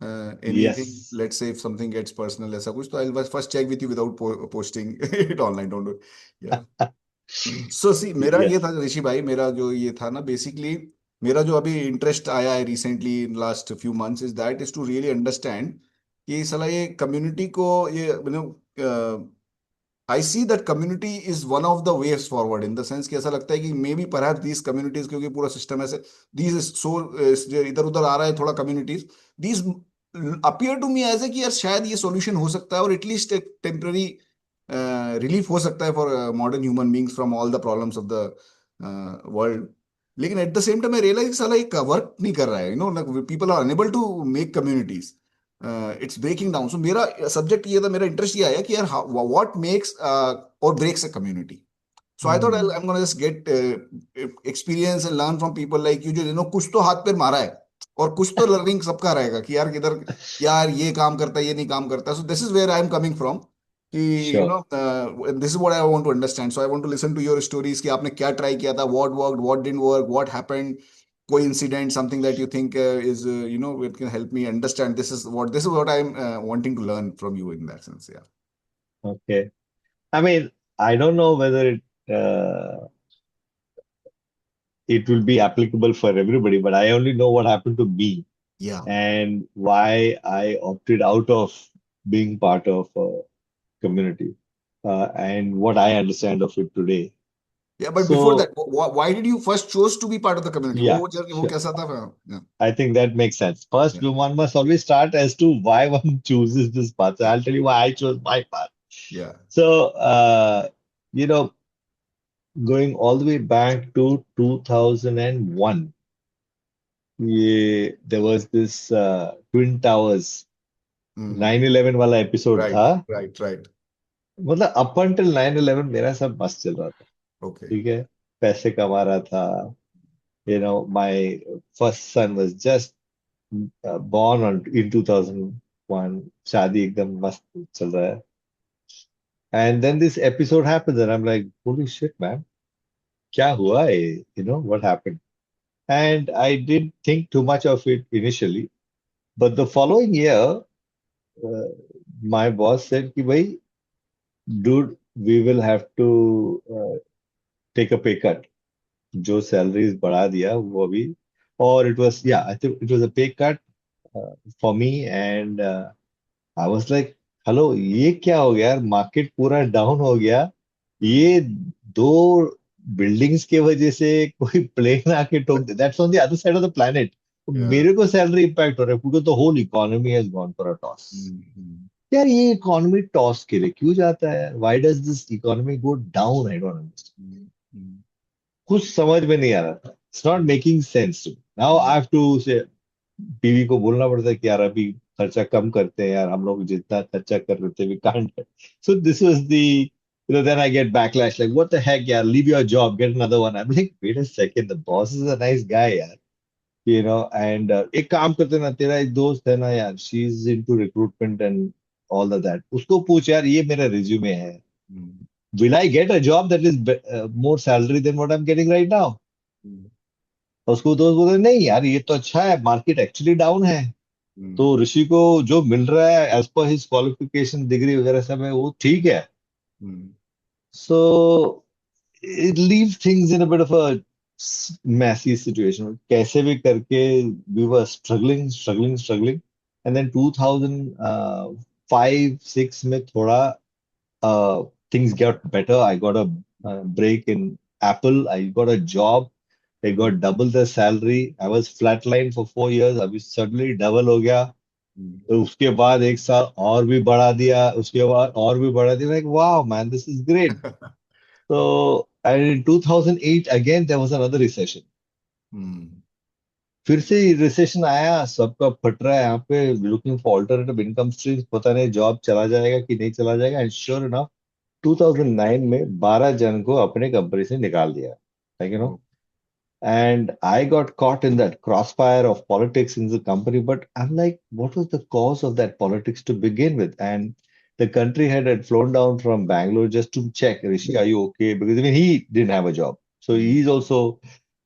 anything, Yes. let's say if something gets personal ऐसा कुछ, तो I'll first check with you without posting it online. Don't do it. Yeah. So see, मेरा ये था Yes. ऋषि भाई, मेरा जो ये था ना, बेसिकली मेरा जो अभी इंटरेस्ट आया है recently in last few months is that is to really understand कि साला ये कम्युनिटी को ये I see that community is one of the ways forward, in the sense कि ऐसा लगता है कि maybe perhaps these communities, क्योंकि पूरा सिस्टम ऐसे दीज सो इधर उधर आ रहा है थोड़ा communities, these appear to me as a कि यार शायद ये सॉल्यूशन हो सकता है, और एटलीस्ट एक टेम्पररी रिलीफ हो सकता है for modern human beings from all the problems of the world. लेकिन at the same time I realise साला एक वर्क नहीं कर रहा है, people are unable to make communities, it's breaking down. So मेरा सब्जेक्ट ये था, मेरा इंटरेस्ट ये आया कि यार व्हाट मेक्स और breaks a community. So I thought Hmm. I'm gonna just get experience and learn from people like you, जो कुछ तो हाथ पैर मारा है, और कुछ तो लर्निंग सबका रहेगा कि यार किधर, यार ये काम करता है, ये नहीं काम करता। So this is where I am coming from कि Sure. This is what I want to understand. So I want to listen to your stories कि आपने क्या ट्राई किया था, what worked, what didn't work, what happened, कोई incident, something that you think is it can help me understand, this is what I am wanting to learn from you in that sense. या Okay. I mean, I don't know whether it will be applicable for everybody, but I only know what happened to me या and why I opted out of being part of a community, and what I understand of it today. Yeah, but before that, So, why did you first chose to be part of the community? yeah, वो journey वो sure. कैसा था? Yeah, I think that makes sense. First, yeah, one must always start as to why one chooses this path. So yeah, I'll tell you why I chose my path. yeah. So, you know, going all the way back to 2001, there was this Twin Towers Mm. 9/11 वाला episode Right, था. right, right. मतलब up until 9/11 मेरा सब मस्त चल रहा था. Okay. ठीक है, पैसे कमा रहा था. My first son was just born in 2001. शादी एकदम मस्त चल रहा है. And then this episode happens and I'm like, holy shit, man, क्या हुआ है? What happened? And I didn't think too much of it initially. But the following year, uh, my boss said, कि भाई, dude, we will have to take a pay cut. जो salaries बढ़ा दिया वो भी. Or it was, yeah, I think it was a pay cut for me. And I was like, hello, ये क्या हो गया यार? मार्केट पूरा डाउन हो गया. ये दो बिल्डिंग्स के वजह से कोई प्लेन आके ठोक दे. That's on the other side of the planet. Yeah. मेरे को सैलरी इम्पैक्ट हो रहा है because the whole economy has gone for a toss. Mm-hmm. यार, ये इकोनॉमी टॉस के लिए क्यों जाता है? Why does this economy go down? I don't understand. Mm-hmm. कुछ समझ में नहीं आ रहा था. It's not making sense to. Now I have to say बीवी को बोलना पड़ता है कि यार अभी खर्चा कम करते हैं यार, हम लोग जितना खर्चा कर रहे थे we can't. So this was the then I get backlash like, what the heck, yeah, leave your job, get another one. I'm like, wait a second, the boss is a nice guy, yeah. And एक काम करते ना, तेरा एक दोस्त है ना यार, she is into recruitment and all of that, उसको पूछ यार, ये मेरा रिज्यूमे है, will I get a job that is more salary than what I'm getting right now? उसको दोस्त बोले, नहीं यार, ये तो अच्छा है, मार्केट एक्चुअली डाउन है. तो ऋषि को जो मिल रहा है as per his qualification, degree वगैरह सब है, वो ठीक है. Mm-hmm. So it leaves things in a bit of a messy situation. कैसे भी करके we were struggling. And then 2005-6 में थोड़ा things got better. I got a break in Apple. I got a job. I got double the salary. I was flatline for 4 years. अभी suddenly double हो गया. तो उसके बाद एक साल और भी बढ़ा दिया, उसके बाद और भी बढ़ा दिया. Like, wow, man, this is great. So, and in 2008, again, there was another recession. Mm-hmm. फिर से रिसेशन आया, सबका फट रहा है यहाँ पे, looking for alternative income streams, पता नहीं जॉब चला जाएगा कि नहीं चला जाएगा. एंड श्योर इनफ 2009 में 12 जन को अपने कंपनी से निकाल दिया. Like Oh. and I got caught in that crossfire of politics in the company. But I'm like, what was the cause of that politics to begin with? And the country head had flown down from Bangalore just to check, Rishi, are you okay? Because I mean, he didn't have a job. So he's also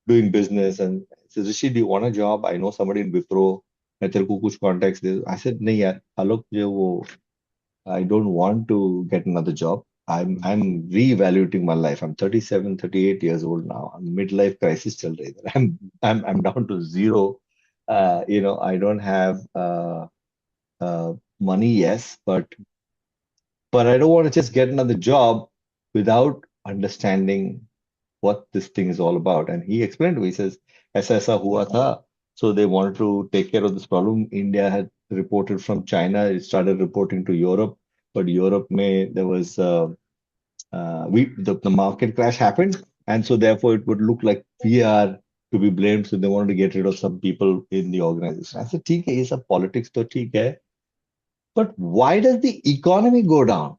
doing business and says, Rishi, do you want a job? I know somebody in Wipro. मैं तेरे को कुछ contact दे दूं. I said नहीं यार आलोक जो वो I don't want to get another job. I'm reevaluating my life. I'm 37, 38 years old now. I'm midlife crisis चल रही है. I'm down to zero. I don't have money, yes, but I don't want to just get another job without understanding what this thing is all about. And he explained to me, he says, ऐसा ऐसा हुआ था. So they wanted to take care of this problem. India had reported from China. It started reporting to Europe, but Europe there was the market crash happened, and so therefore it would look like we are to be blamed. So they wanted to get rid of some people in the organization. I said, ठीक है, ये सब politics तो ठीक है, but why does the economy go down?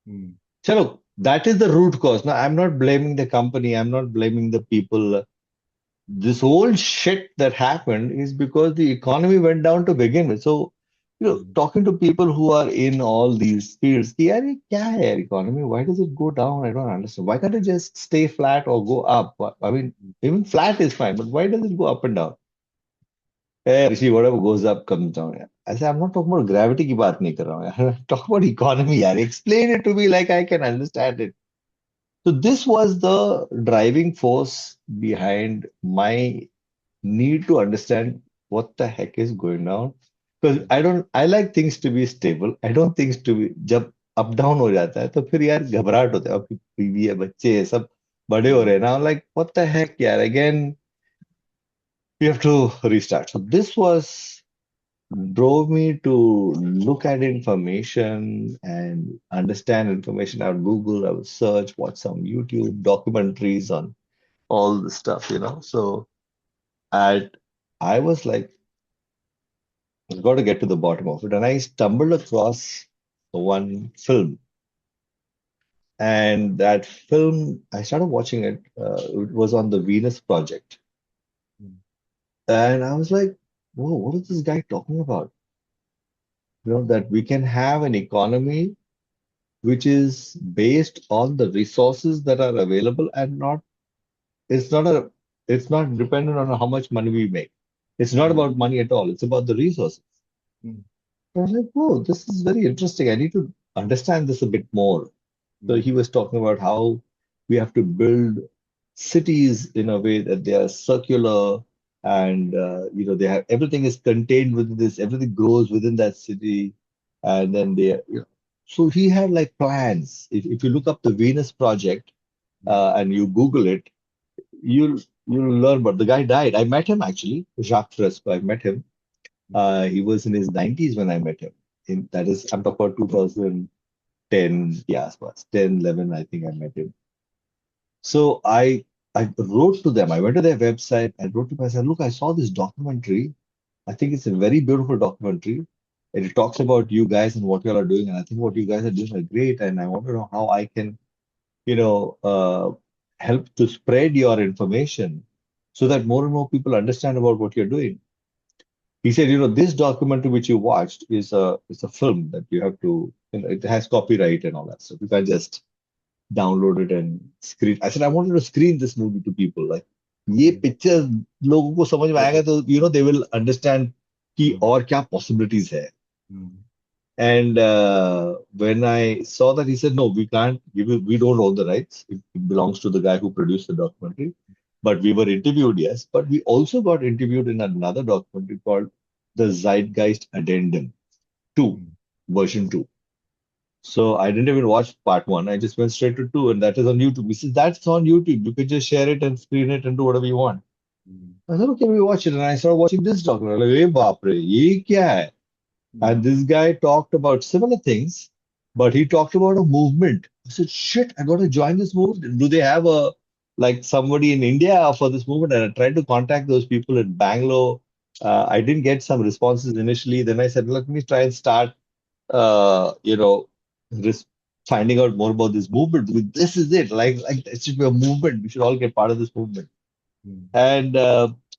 Hmm, Chalo, that is the root cause. Now, I'm not blaming the company. I'm not blaming the people. This whole shit that happened is because the economy went down to begin with. So, hmm, talking to people who are in all these fields, कि यार ये क्या है यार economy? Why does it go down? I don't understand. Why can't it just stay flat or go up? I mean, even flat is fine, but why does it go up and down? Hey, Rishi, whatever goes up comes down. यार. I say, I'm not talking about gravity की बात नहीं कर रहा हूँ यार. Talk about economy यार. Explain it to me like I can understand it. So this was the driving force behind my need to understand what the heck is going on. Because I like things to be stable. I don't things to be, जब up down हो जाता है तो फिर यार घबराहट होता है. अब बीवी है, बच्चे हैं, सब बड़े हो रहे हैं. Now I'm like, what the heck, यार? Again, we have to restart. So this was drove me to look at information and understand information. I would Google, I would search, watch some YouTube documentaries on all the stuff. So at I was like, I've got to get to the bottom of it. And I stumbled across one film. And that film, I started watching it. It was on the Venus Project. Hmm, And I was like, whoa, what is this guy talking about? That we can have an economy which is based on the resources that are available and it's not a it's not dependent on how much money we make. It's not hmm, about money at all. It's about the resources. Hmm, I was like, whoa, this is very interesting. I need to understand this a bit more. So hmm, he was talking about how we have to build cities in a way that they are circular and they have everything is contained within this, everything grows within that city, and then so he had like plans. If you look up the Venus Project and you Google it, you'll you'll learn. But the guy died. I met him actually, Jacques Fresco. I met him. He was in his 90s when I met him. That is, I'm talking about 2010, yeah, 10, 11, I think I met him. So I wrote to them. I went to their website. I wrote to them. I said, look, I saw this documentary. I think it's a very beautiful documentary. And it talks about you guys and what you all are doing. And I think what you guys are doing are great. And I want to know how I can, you know, uh, help to spread your information so that more and more people understand about what you're doing. He said, this documentary which you watched is a film that you have to, it has copyright and all that stuff. You can't just download it and screen. I said, I wanted to screen this movie to people. Like, ये हम्म, picture लोगों को समझ में आएगा तो they will understand कि हम्म, और क्या possibilities है. हम्म, And when I saw that, he said, no, we can't give you, we don't own the rights. It belongs to the guy who produced the documentary. But we were interviewed, yes. But we also got interviewed in another documentary called The Zeitgeist Addendum 2, hmm, version 2. So I didn't even watch part one. I just went straight to two, and that is on YouTube. He says, that's on YouTube. You can just share it and screen it and do whatever you want. Hmm, I said, okay, we watch it. And I started watching this documentary. Like, hey, baap re, ye kya hai? And hmm, this guy talked about similar things, but he talked about a movement. I said, shit, I got to join this movement. Do they have like somebody in India for this movement? And I tried to contact those people in Bangalore. I didn't get some responses initially. Then I said, let me try and start, uh, you know, res- finding out more about this movement. This is it. Like it should be a movement. We should all get part of this movement. Hmm, And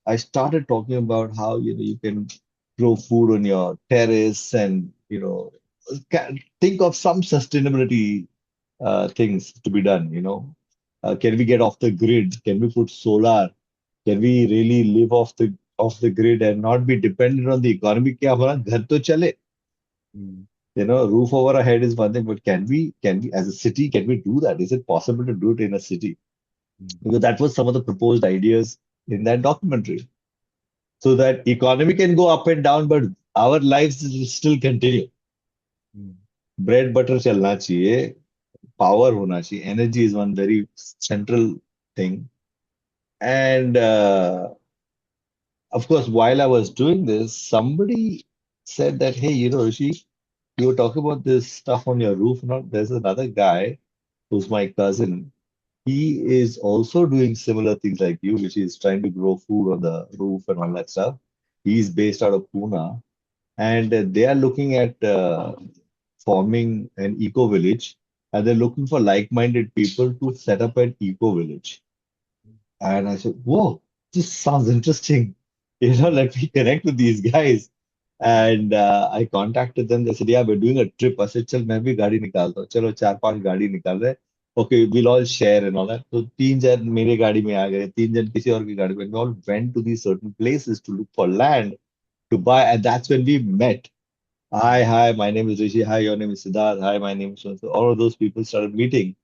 I started talking about how you can grow food on your terrace and think of some sustainability things to be done. Can we get off the grid? Can we put solar? Can we really live off the grid and not be dependent on the economy. कि हमारा घर तो चले. हम्म, Roof over our head is one thing, but can we, as a city, can we do that? Is it possible to do it in a city? Hmm, Because that was some of the proposed ideas in that documentary. So that economy can go up and down, but our lives will still continue. Hmm, Bread butter chalna chahiye, power hona chahiye. Energy is one very central thing. And of course, while I was doing this, somebody said that, hey, Rishi, you were talking about this stuff on your roof. Now, there's another guy who's my cousin. He is also doing similar things like you, which is trying to grow food on the roof and all that stuff. He's based out of Pune, and they are looking at forming an eco village, and they're looking for like-minded people to set up an eco village. And I said, whoa, this sounds interesting. Let me connect with these guys. And I contacted them. They said, yeah, we're doing a trip. I said, चल मैं भी गाड़ी निकालता हूँ. चलो 4-5 गाड़ी निकाल रहे हैं. Okay, we'll all share and all that. So 3 जन मेरे गाड़ी में आ गए, 3 जन किसी और की गाड़ी में. We all went to these certain places to look for land to buy, and that's when we met. Hi, my name is Rishi. Hi, your name is Siddharth. Hi, my name is so. So all of those people started meeting.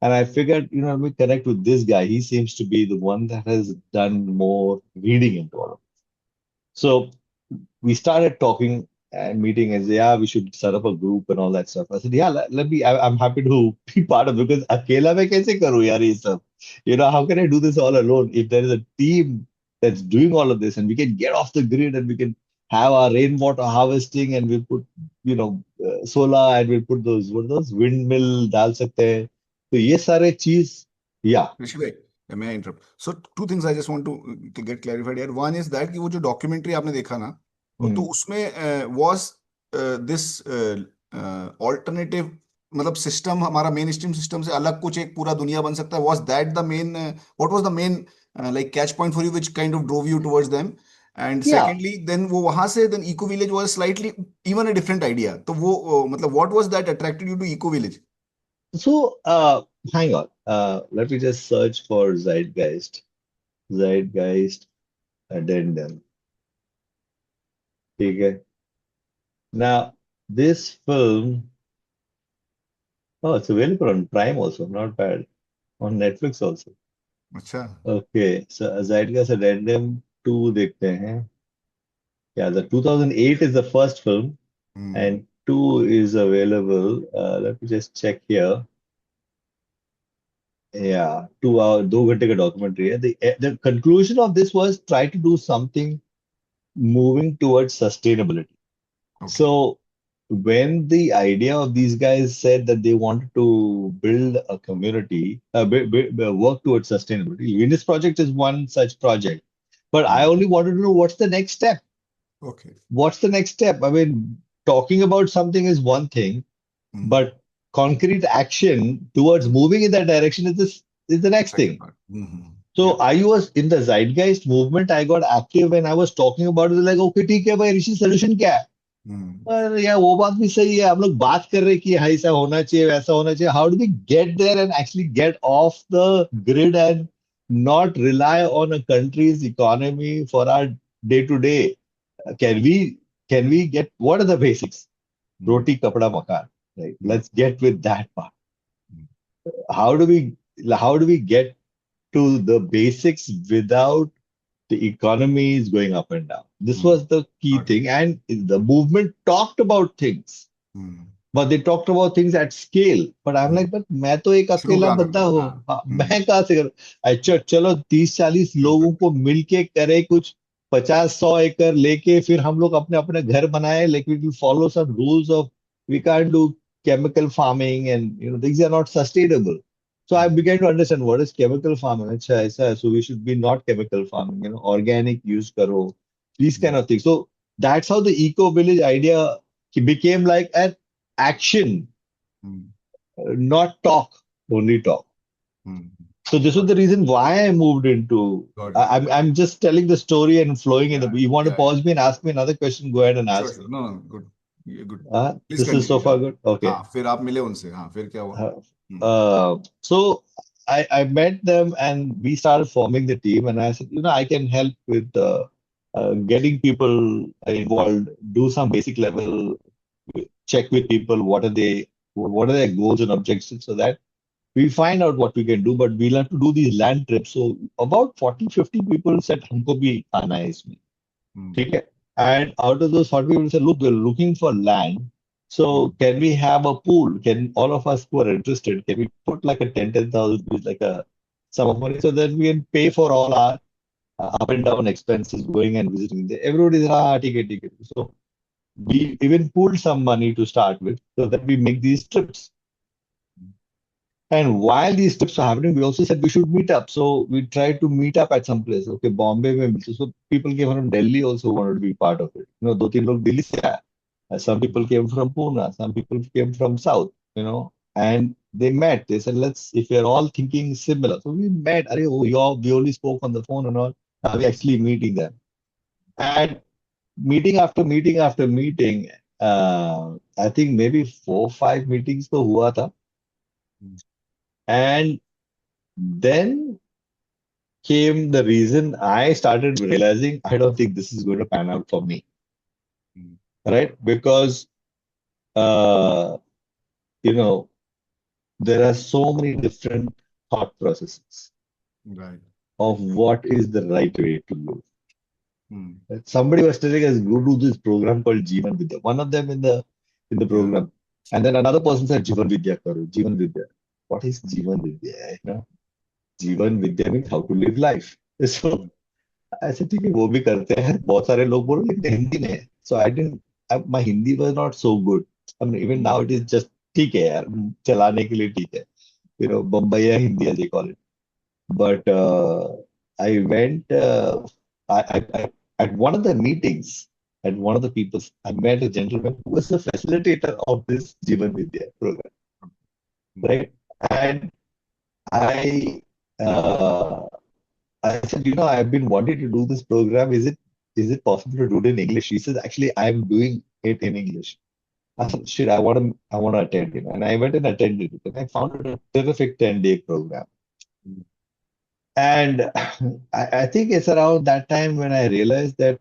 And I figured, let me connect with this guy. He seems to be the one that has done more reading into all of it. So we started talking and meeting and say, yeah, we should set up a group and all that stuff. I said, yeah, let me, I'm happy to be part of it because अकेला मैं कैसे करूँ यार ये सब? How can I do this all alone? If there is a team that's doing all of this and we can get off the grid and we can have our rainwater harvesting and we'll put, solar and we'll put those, what are those? Windmill डाल सकते हैं. तो ये सारे चीज, yeah. ऋषि भाई, may I interrupt? So two things I just want to get clarified here. One is that कि वो जो डॉक्यूमेंट्री आपने देखा ना, तो Hmm. उसमें was this alternative, मतलब सिस्टम हमारा मेन स्ट्रीम सिस्टम से अलग कुछ एक पूरा दुनिया बन सकता है. Was that the main, what was the main like catch point for you which kind of drove you towards them? And Yeah. secondly, then वो वहां से then eco village was slightly even a different idea. तो वो मतलब what was that attracted you to eco village? So, hang on. Let me just search for Zeitgeist. Zeitgeist addendum. Okay. Now, this film, oh, it's available on Prime also. Not bad. On Netflix also. अच्छा. Okay. So, Zeitgeist addendum 2 देखते हैं. Yeah, the 2008 is the first film, hmm. and 2 is available. Let me just check here. Yeah, 2 hour, 2 घंटे का documentary है. The conclusion of this was try to do something moving towards sustainability. Okay. So when the idea of these guys said that they wanted to build a community, work towards sustainability, Venus Project is one such project. But I hmm. only wanted to know what's the next step. Okay. What's the next step? I mean, talking about something is one thing, Hmm. but concrete action towards moving in that direction is the next Second thing. part. Hmm. So Yeah. I was in the zeitgeist movement. I got active when I was talking about it. Like, okay, ठीक है भाई, ऋषि solution क्या है? Hmm. पर यार वो बात भी सही है. हम लोग बात कर रहे हैं कि हाँ ऐसा होना चाहिए, वैसा होना चाहिए. How do we get there and actually get off the grid and not rely on a country's economy for our day to day? Can we can we get what are the basics? Hmm. Roti, kapda, makan. Right. Hmm. Let's get with that part. Hmm. How do we get to the basics without the economy is going up and down? This Hmm. was the key Got it. thing. And the movement talked about things, Hmm. but they talked about things at scale. But I'm Hmm. like, but मैं तो एक शुरू अकेला कहाँ बंदा करना है? हूँ. हाँ. हाँ, Hmm. मैं कहाँ से करूँ? अच्छा चलो 30-40 शुरू लोगों करते को मिलके करे कुछ. 50-100 एकड़ लेके फिर हम लोग अपने अपने घर बनाए. Like we will follow some rules of we can't do chemical farming and things are not sustainable. So I हैं. began to understand what is chemical farming. अच्छा ऐसा है. So we should be not chemical farming. Organic use करो. These kind Hmm. of things. So that's how the eco village idea became like an action, Hmm. not talk, only talk. Hmm. So this was Got the it. reason why I moved into. Got it. I'm just telling the story and flowing in the. Yeah. You want to Yeah. Yeah. pause me and ask me another question? Go ahead and Sure. ask Sure. me. No. No. Good. ये good. Please This is so continue. far good. Okay. हाँ, फिर आप मिले उनसे. हाँ, फिर क्या हुआ? Uh, hmm. so I met them and we started forming the team and I said, I can help with. getting people involved, do some basic level, check with people what are their goals and objectives, so that we find out what we can do. But we'll have to do these land trips. So about 40, 50 people said, हमको भी आना है इसमें. Hmm. ठीक है? And out of those 40 people said, look, we're looking for land. So Hmm. can we have a pool? Can all of us who are interested, can we put like a 10,000 rupees, like a sum of money, so that we can pay for all our up and down expenses going and visiting there. Everybody said, ticket. So we even pooled some money to start with so that we make these trips. And while these trips are happening, we also said we should meet up. So we tried to meet up at some place. Okay, Bombay में मिलते. So people came from Delhi also wanted to be part of it. दो तीन लोग दिल्ली से आए. Some people came from Pune. Some people came from South. And they met. They said, if you're all thinking similar. So we met. We only spoke on the phone and all. Now we actually meeting them. And meeting after meeting after meeting, I think maybe 4, 5 meetings तो हुआ था. Hmm. And then came the reason I started realizing I don't think this is going to pan out for me, Hmm. right? Because uh, you know there are so many different thought processes Right. of what is the right way to live. Hmm. Right? Somebody was telling us go do this program called Jeevan Vidya. One of them in the Yeah. program, and then another person said Jeevan Vidya karo. Jeevan Vidya. What is Jeevan Vidya? Jeevan Vidya means how to live life. So Hmm. ऐसे ठीक है वो भी करते हैं बहुत सारे लोग बोलो लेकिन हिंदी में है so I didn't my Hindi was not so good I mean even Hmm. Now it is just ठीक है यार चलाने के लिए ठीक है बम्बईया Hindi as they call it but I went I at one of the meetings at one of the people I met a gentleman who was the facilitator of this Jivan Vidya program, Hmm. right? And I uh, I said, I've been wanting to do this program. Is it possible to do it in English? He says, actually, I'm doing it in English. I Hmm. said, shit, I want to attend it. And I went and attended it. And I found it a terrific 10-day program. Hmm. And I think it's around that time when I realized that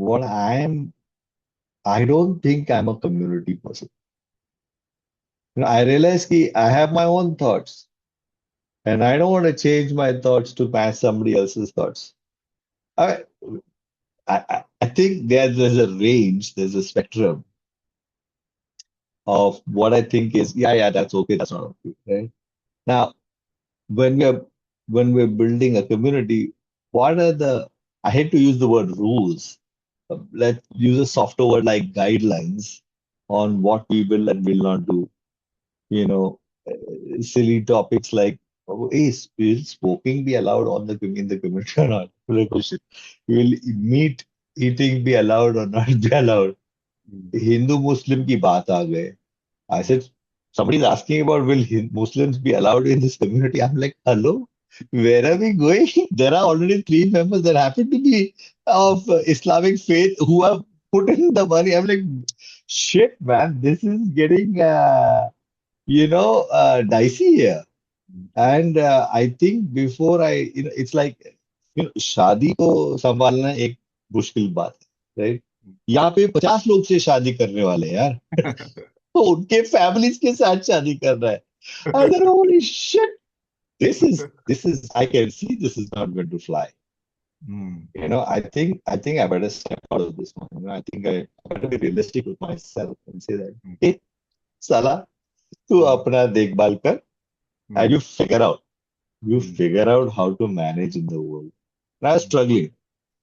what I don't think I'm a community person. I realized that I have my own thoughts and I don't want to change my thoughts to match somebody else's thoughts. I, I think there's a range, there's a spectrum of what I think is, yeah, that's okay, that's not okay, right? Now, when we're when we're building a community, what are I hate to use the word rules. Let's use a softer word like guidelines on what we will and will not do. You know, silly topics like, will smoking be allowed in the community or not? Like, oh, shit. Will meat eating be allowed or not be allowed? Hmm. Hindu Muslim की बात आ गए. I Hmm. said, somebody's asking about will Muslims be allowed in this community? I'm like, hello, where are we going? There are already 3 members that happen to be of Islamic faith who have put in the money. I'm like, shit, man, this is getting, dicey here. Hmm. And I think before it's like, शादी को संभालना एक मुश्किल बात है, right? यहाँ पे 50 लोग से शादी करने वाले हैं यार. तो उनके फैमिलीज के साथ शादी कर रहा है. I said, holy shit, this is I can see this is not going to fly. Hmm. I think I better step out of this one. I think I better be realistic with myself and say that, Hmm. hey, साला तू Hmm. अपना देखभाल कर and Hmm. Hmm. you figure out how to manage in the world. And I was Hmm. struggling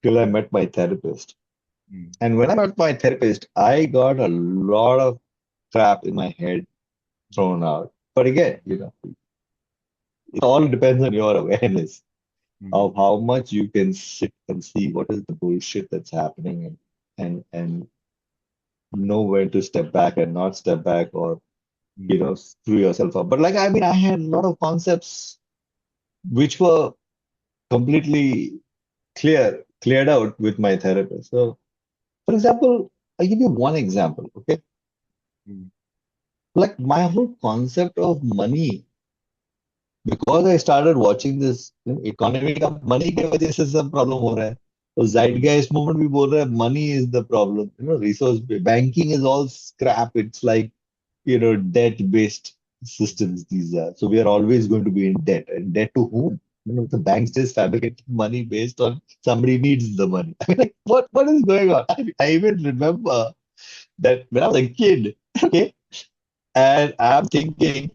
till I met my therapist. Hmm. And when I met my therapist, I got a lot of crap in my head thrown out. But again, it all depends on your awareness Hmm. of how much you can sit and see what is the bullshit that's happening and know when to step back and not step back or Hmm. screw yourself up. But like I mean, I had a lot of concepts which were completely cleared out with my therapist. So, for example, I'll give you one example, okay? Hmm. Like my whole concept of money, because I started watching this economy का money के वजह से सब problem हो रहा है. तो zeitgeist movement भी बोल रहा है money is the problem. Resource banking is all scrap. It's like debt based systems these are. So we are always going to be in debt. And debt to whom? The banks just fabricate money based on somebody needs the money. I mean, like, what is going on? I even remember that when I was a kid, okay, and I'm thinking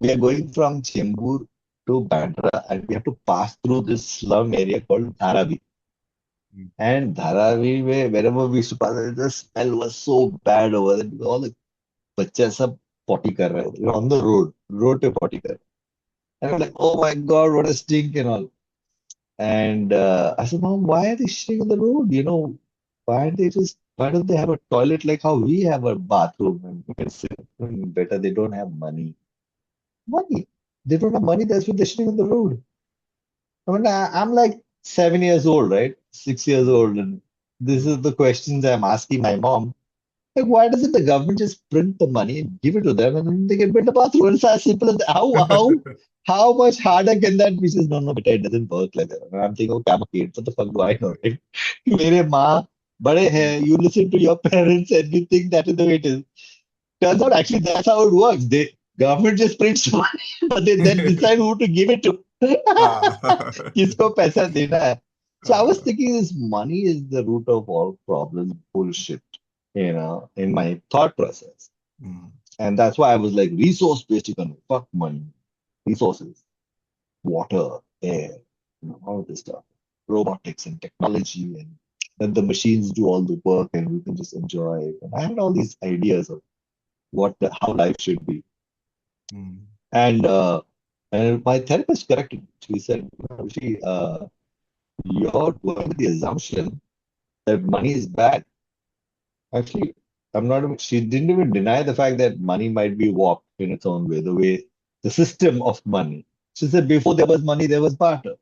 we are going from Chembur to Bandra and we have to pass through this slum area called Dharavi. Hmm. And Dharavi, wherever we used to pass, the smell was so bad over there because all the बच्चे सब potty कर रहे हैं on the road पे potty कर रहे हैं. And I'm like, oh my God, what a stink and all. And I said, Mom, why are they shitting on the road? Why don't they have a toilet like how we have a bathroom and we can sit better? They don't have money. Money. They don't have money. That's why they're shitting on the road. I mean, I'm like 7 years old, right? 6 years old. And this is the questions I'm asking my mom. Like, why doesn't the government just print the money and give it to them and then they can build a bathroom? It's as simple as that. How much harder can that be? She says, no, no, beta, it doesn't work like that. And I'm thinking, okay, I'm a kid. What the fuck do I know, right? मेरे माँ बड़े हैं. You listen to your parents and you think that is the way it is. Turns out actually that's how it works. The government just prints money, but they then decide who to give it to. Ah. किसको पैसा देना है? So I was Ah. thinking this money is the root of all problems. Bullshit, in my thought process. Hmm. And that's why I was like resource-based economy. Fuck money. Resources, water, air, all of this stuff. Robotics and technology, and then the machines do all the work and we can just enjoy it. And I had all these ideas of how life should be. Hmm. And my therapist corrected me. She said, Rishi, you're going with the assumption that money is bad. Actually, she didn't even deny the fact that money might be warped in its own way, the way the system of money. She said before there was money, there was barter.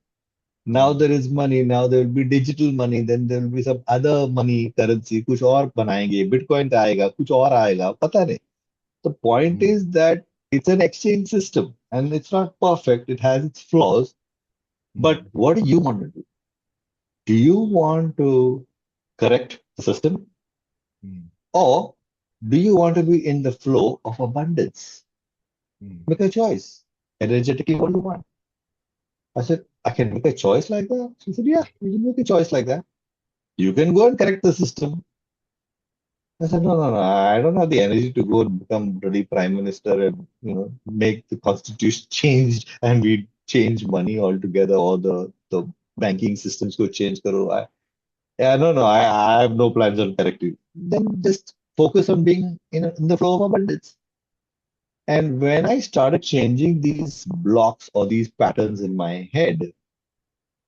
Now Hmm. there is money, now there will be digital money, then there will be some other money currency, कुछ और बनाएंगे, Bitcoin आएगा, कुछ और आएगा, पता नहीं. The point Hmm. is that it's an exchange system and it's not perfect, it has its flaws. But Hmm. what do you want to do? Do you want to correct the system Hmm. or do you want to be in the flow of abundance? Hmm. Make a choice. Energetically, what do you want? I said, I can make a choice like that. She said, yeah, you can make a choice like that. You can go and correct the system. I said, no, no, no, I don't have the energy to go and become bloody prime minister and make the constitution change and we change money altogether or the banking systems could change. Karo. Yeah, no, no, I have no plans on correcting. Then just focus on being in the flow of abundance. And when I started changing these blocks or these patterns in my head,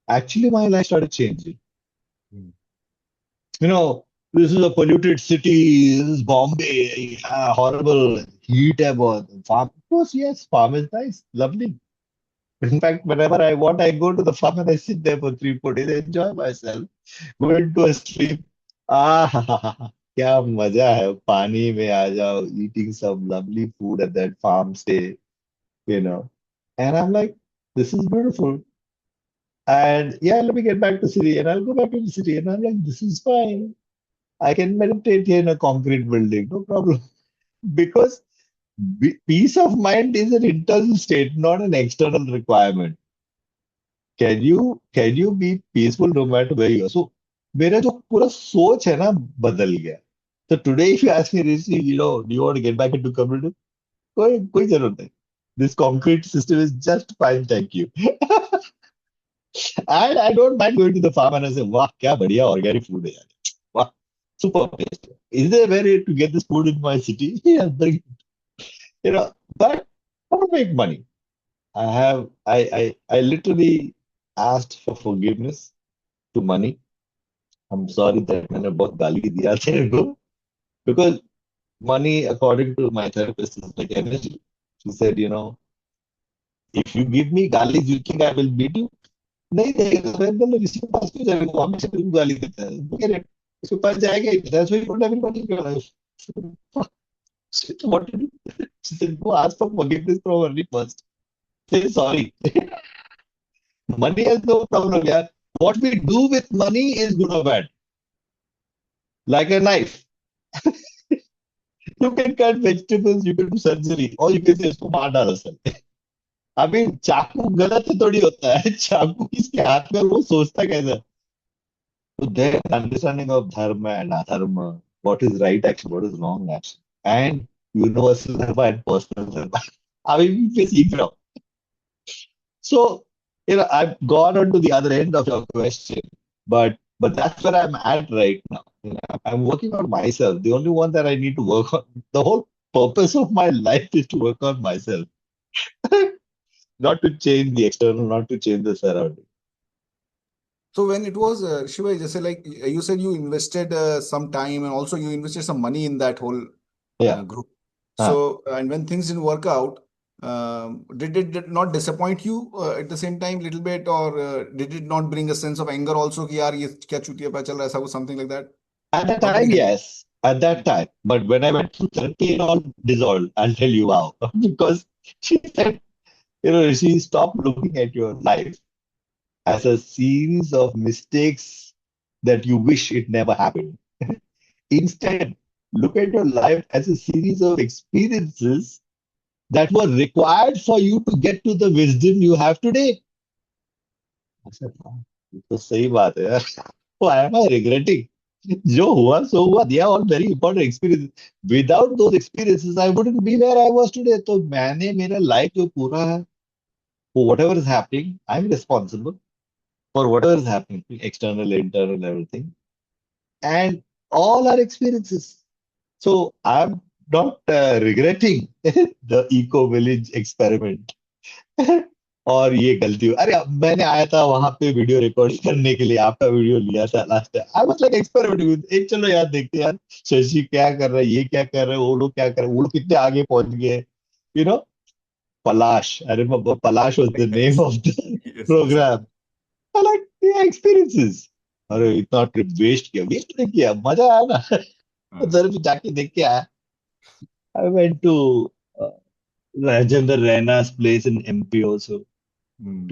actually my life started changing. Hmm. This is a polluted city, this is Bombay, yeah, horrible heat ever. Farm, of course, yes, farm is nice, lovely. In fact, whenever I want, I go to the farm and I sit there for 3, 4 days, enjoy myself, go into a stream. क्या मजा है पानी में आ जाओ, eating some lovely food at that farm stay, you know. And I'm like, this is beautiful. And yeah, let me get back to city. And I'll go back to the city. And I'm like, this is fine. I can meditate here in a concrete building, no problem. Because peace of mind is an internal state, not an external requirement. Can you be peaceful no matter where you are? So मेरा जो पूरा सोच है ना बदल गया. So today, if you ask me, Rishi, do you want to get back into computer? कोई जरूरत नहीं. This concrete system is just fine, thank you. And I don't mind going to the farm and I say, वाह क्या बढ़िया organic food है यार. Wow, super taste. Is there a way to get this food in my city? Yeah, but I want to make money. I literally asked for forgiveness to money. I'm sorry that मैंने बहुत गाली दिया तेरे को because money, according to my therapist, is like energy. She said, if you give me galis, you think I will beat you? नहीं देगा तो एकदम ऋषि के पास क्यों जाएगा वो हमेशा तुम गाली देता है Forget it. उसके पास जाएगा ही that's why you don't have anybody in your life. So what to do? She said go ask for forgiveness from her first. Say sorry. Money has no problem यार What we do with money is good or bad. Like a knife. You can cut vegetables, you can do surgery, or you can say इसको मार डालो sir. अभी चाकू गलत थोड़ी होता है. चाकू किसके हाथ में और वो सोचता कैसे. So their understanding of dharma and adharma, what is right action, what is wrong action, and universal dharma and personal dharma. अभी भी सीख रहा हूँ. So, I've gone on to the other end of your question, but that's where I'm at right now. I'm working on myself. The only one that I need to work on, the whole purpose of my life is to work on myself, not to change the external, not to change the surrounding. So when it was Shiva, just like you said, you invested some time and also you invested some money in that whole Yeah. group. Huh. So and when things didn't work out, did it not disappoint you at the same time little bit, or did it not bring a sense of anger also कि यार ये क्या चूतिया पा चल रहा है ऐसा कुछ something like that, At that or time, negative? yes. At that time. But when I went through therapy, it all dissolved. I'll tell you how. Because she said, she stopped looking at your life as a series of mistakes that you wish it never happened. Instead, look at your life as a series of experiences that were required for you to get to the wisdom you have today. I said, "Wow, ये तो सही बात है यार." Why am I regretting? जो हुआ सो हुआ. They are all very important experiences. Without those experiences, I wouldn't be where I was today. तो मैंने मेरा life जो पूरा है, for whatever is happening, I'm responsible for whatever is happening, external, internal, everything, and all our experiences. So I'm not regretting the eco village experiment. और ये गलती हुई. अरे मैंने आया था वहां पे वीडियो रिकॉर्ड करने के लिए, आपका वीडियो लिया था last time. I was like experimenting. एक चलो यार देखते हैं यार, शशि क्या कर रहा है, ये क्या कर रहा है, वो लोग क्या कर रहे हैं, वो लोग कितने आगे पहुंच गए. You know Palash, I remember Palash was the name Yes, of the yes, yes. Programme. I like experiences. अरे इतना ट्रिप वेस्ट किया, वेस्ट नहीं किया, मजा आया ना. हाँ, उधर भी जाके देख के आया. I went to Rajendra Raina's place in MP also hmm.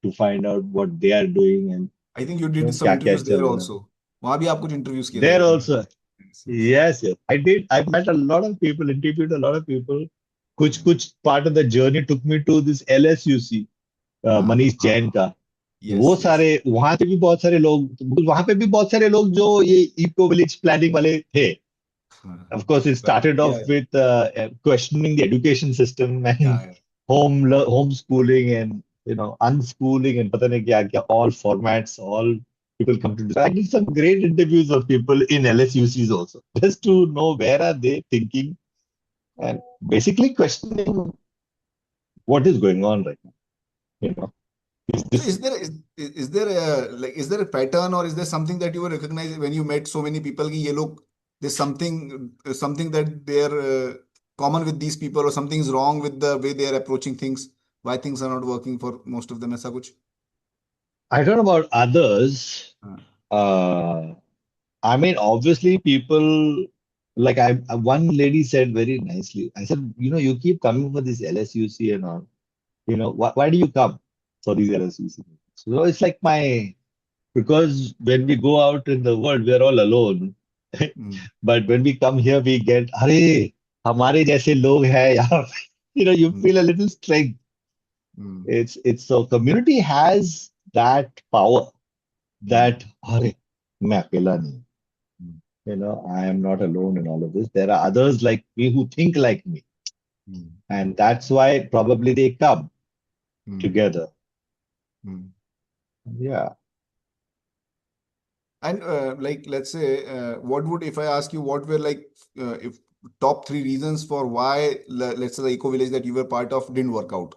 to find out what they are doing and I think you did some क्या क्या interviews चल there रहा है. also. वहां भी आप कुछ interviews किए थे There I think. also, yes, yes, I did. I met a lot of people, interviewed a lot of people. कुछ part of the journey took me to this LSUC, हाँ मनीष हाँ जैन हाँ. का. वो यस यस. सारे वहां पे भी बहुत सारे लोग, वहां पे भी बहुत सारे लोग जो ये इको विलेज प्लानिंग वाले थे. हाँ Of course, it correct started या off with questioning the education system या and homeschooling and unschooling and pata nahi kya kya, all formats, all people come to. I did some great interviews of people in LSUCs also, just to know where are they thinking and basically questioning what is going on right now. You know, is So this. is there a like is there a pattern or is there something that you were recognizing when you met so many people कि ये लोग there's something that they're common with these people or something is wrong with the way they are approaching things, why things are not working for most of them ऐसा कुछ. I don't know about others. हाँ. Uh, I mean, obviously, people like one lady said very nicely. I said, you keep coming for this LSUC and all. Why do you come for these LSUC? So it's like because when we go out in the world, we're all alone. Hmm, But when we come here, we get, अरे हमारे जैसे लोग हैं यहाँ पे." You hmm, feel a little strength. Hmm, It's so community has that power hmm, that, अरे मैं अकेला नहीं. हम्म, I am not alone in all of this. There are others like me who think like me. Hmm, And that's why probably they come hmm, together. Hmm. Yeah. And like, let's say, what would, if I ask you, what were like, if top three reasons for why, let's say, the eco village that you were part of didn't work out?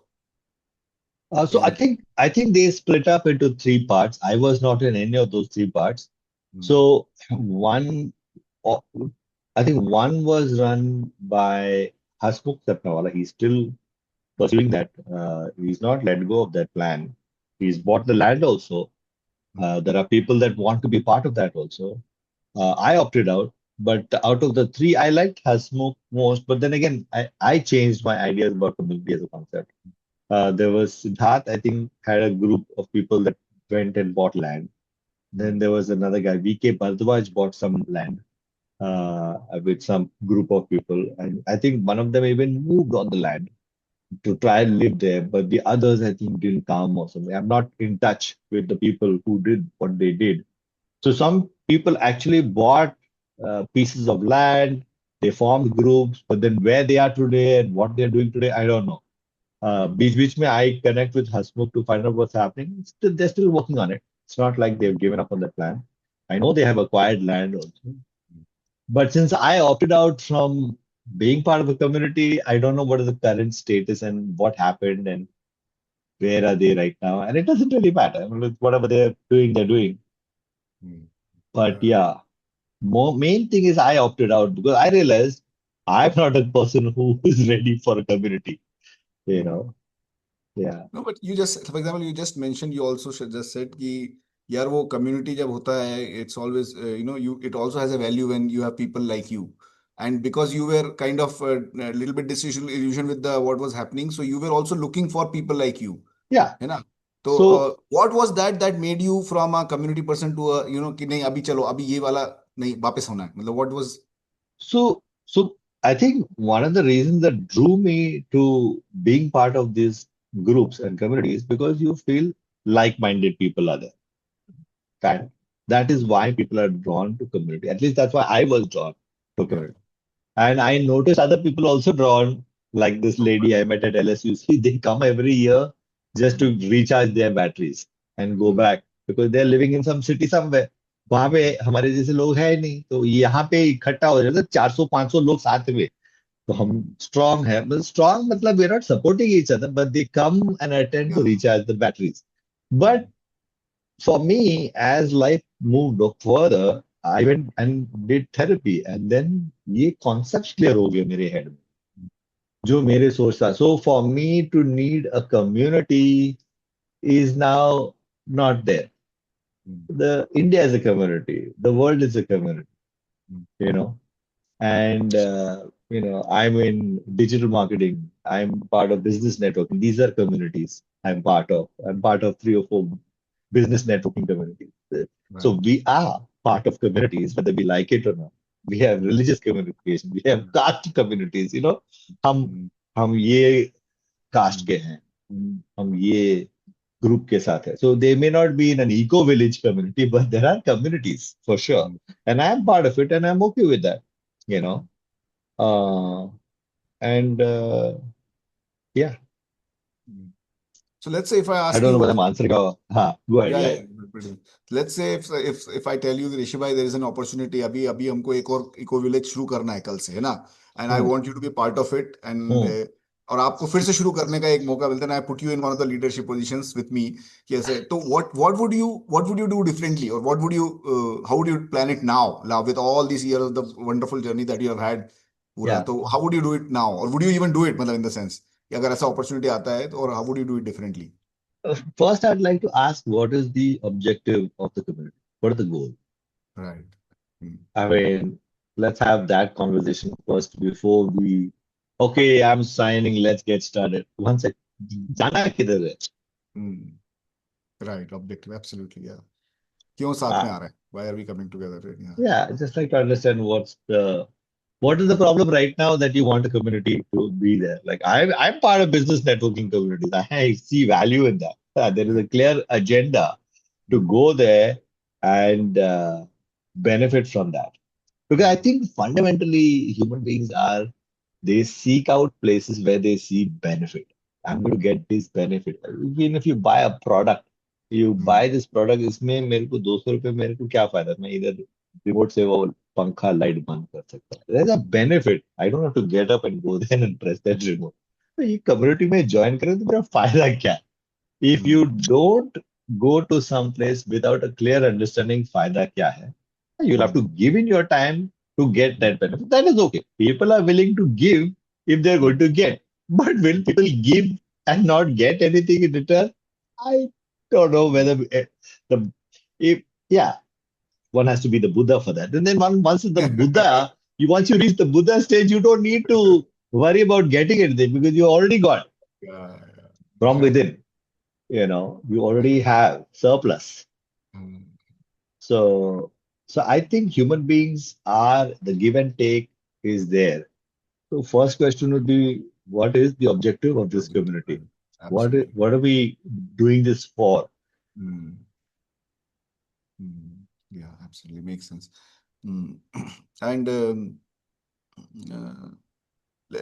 So I think they split up into three parts. I was not in any of those three parts. Mm, So one, uh, I think one was run by Hasmukh Sapnawala. He's still pursuing that. He's not let go of that plan. He's bought the land also. mm, There are people that want to be part of that also. I opted out, but out of the three, I liked Hasmukh most. But then again, I changed my ideas about community as a concept. There was Siddharth, I think, had a group of people that went and bought land. Then Hmm. there was another guy, VK Bhardwaj, bought some land with some group of people. And I think one of them even moved on the land to try and live there. But the others, I think, didn't come or something. I'm not in touch with the people who did what they did. So some people actually bought pieces of land, they formed groups, but then where they are today and what they're doing today, I don't know. Beach may I connect with Hasmukh to find out what's happening. Still, they're still working on it. It's not like they've given up on the plan. I know they have acquired land also. But since I opted out from being part of a community, I don't know what is the current status and what happened and where are they right now. And it doesn't really matter. I mean, whatever they're doing, they're doing. Hmm. But Yeah. yeah, main thing is I opted out because I realized I'm not a person who is ready for a community, you Hmm. know. Yeah. No, but you just, for example, you just mentioned, you also just said कि यार वो community जब होता है, it's always you, it also has a value when you have people like you, and because you were kind of a little bit disillusioned with the what was happening, so you were also looking for people like you, Yeah. है ना? तो So what was that made you from a community person to a कि नहीं अभी चलो अभी ये वाला नहीं वापस होना है, मतलब what was? so I think one of the reasons that drew me to being part of these groups and communities because you feel like-minded people are there. That is why people are drawn to community. At least that's why I was drawn to Yeah. community. And I noticed other people also drawn, like this lady I met at LSU. See, they come every year just to Hmm. recharge their batteries and go Hmm. back because they're living in some city somewhere. वहां पे हमारे जैसे लोग है ही नहीं तो यहाँ पे इकट्ठा हो जाते 400-500 लोग साथ में तो हम Hmm. strong है but strong मतलब we're not supporting each other but they come and attend to Yeah. recharge the batteries but Hmm. for me, as life moved further, I went and did therapy, and then ये concepts clear हो गए मेरे head में, जो मेरे सोच था. So for me to need a community is now not there. Hmm. The India is a community. The world is a community. Hmm. You know. And I'm in digital marketing. I'm part of business networking. These are communities I'm part of. I'm part of 3 or 4 business networking communities. So Right. we are part of communities, whether we like it or not. We have religious communication. We have caste communities. हम Hmm. हम ये cast Hmm. के हैं. हम ये group के साथ है. So they may not be in an eco village community, but there are communities for sure. Hmm. And I'm part of it and I'm okay with that. You know. Uh, and yeah, Hmm. So let's say if I I ask don't know you, whether I'm answering or go ahead. yeah, Yeah, yeah, yeah. pretty. Let's say if I tell you that ऋषि भाई there is an opportunity, अभी अभी हमको एक और eco village शुरू करना है कल से, है ना? And I Hmm, want you to be part of it, and hmm. और आपको फिर से शुरू करने का एक मौका मिलता है, I put you in one of the leadership positions with me, कि ऐसे तो what would you do differently, or what would you how would you plan it now with all these years of the wonderful journey that you have had पूरा, Yeah. तो how would you do it now, or would you even do it, मतलब in the sense कि अगर ऐसा opportunity आता है तो, और how would you do it differently? First, I'd like to ask what is the objective of the community? What is the goal? Right. Hmm. I mean, let's have that conversation first before we. Okay, I'm signing. Let's get started. One sec. जाना किधर है? Hmm. Right, objective, absolutely, yeah. क्यों साथ Uh, में आ रहा है? Why are we coming together? Yeah. yeah, just like to understand what is the problem right now that you want a community to be there? Like I'm part of business networking communities. I see value in that. There is Right. a clear agenda to Hmm. go there and benefit from that. Because I Hmm. think fundamentally human beings are they seek out places where they see benefit. I'm going to get this benefit. Even if you buy a product, you Hmm. buy this product, इसमें मेरे को 200 रुपए मेरे को क्या फायदा मैं इधर रिमोट से वो पंखा लाइट बंद कर सकता हूँ. There's a benefit. I don't have to get up and go there and press that remote. तो ये कम्युनिटी में ज्वाइन करें तो मेरा फायदा क्या है? If Hmm. you don't go to some place without a clear understanding फायदा क्या है, you'll have Hmm. to give in your time to get that benefit. That is okay. People are willing to give if they're going to get. But will people give and not get anything in return? I don't know whether the if yeah, one has to be the Buddha for that. And then once the Buddha, once you reach the Buddha stage, you don't need to worry about getting anything because you already got Yeah, from yeah. within. You already have surplus. Hmm. So, so I think human beings are the give and take is there. So first question would be, what is the objective of this Objective, community? absolutely. What are we doing this for? Hmm. Hmm. Yeah, absolutely makes sense. Hmm. And uh,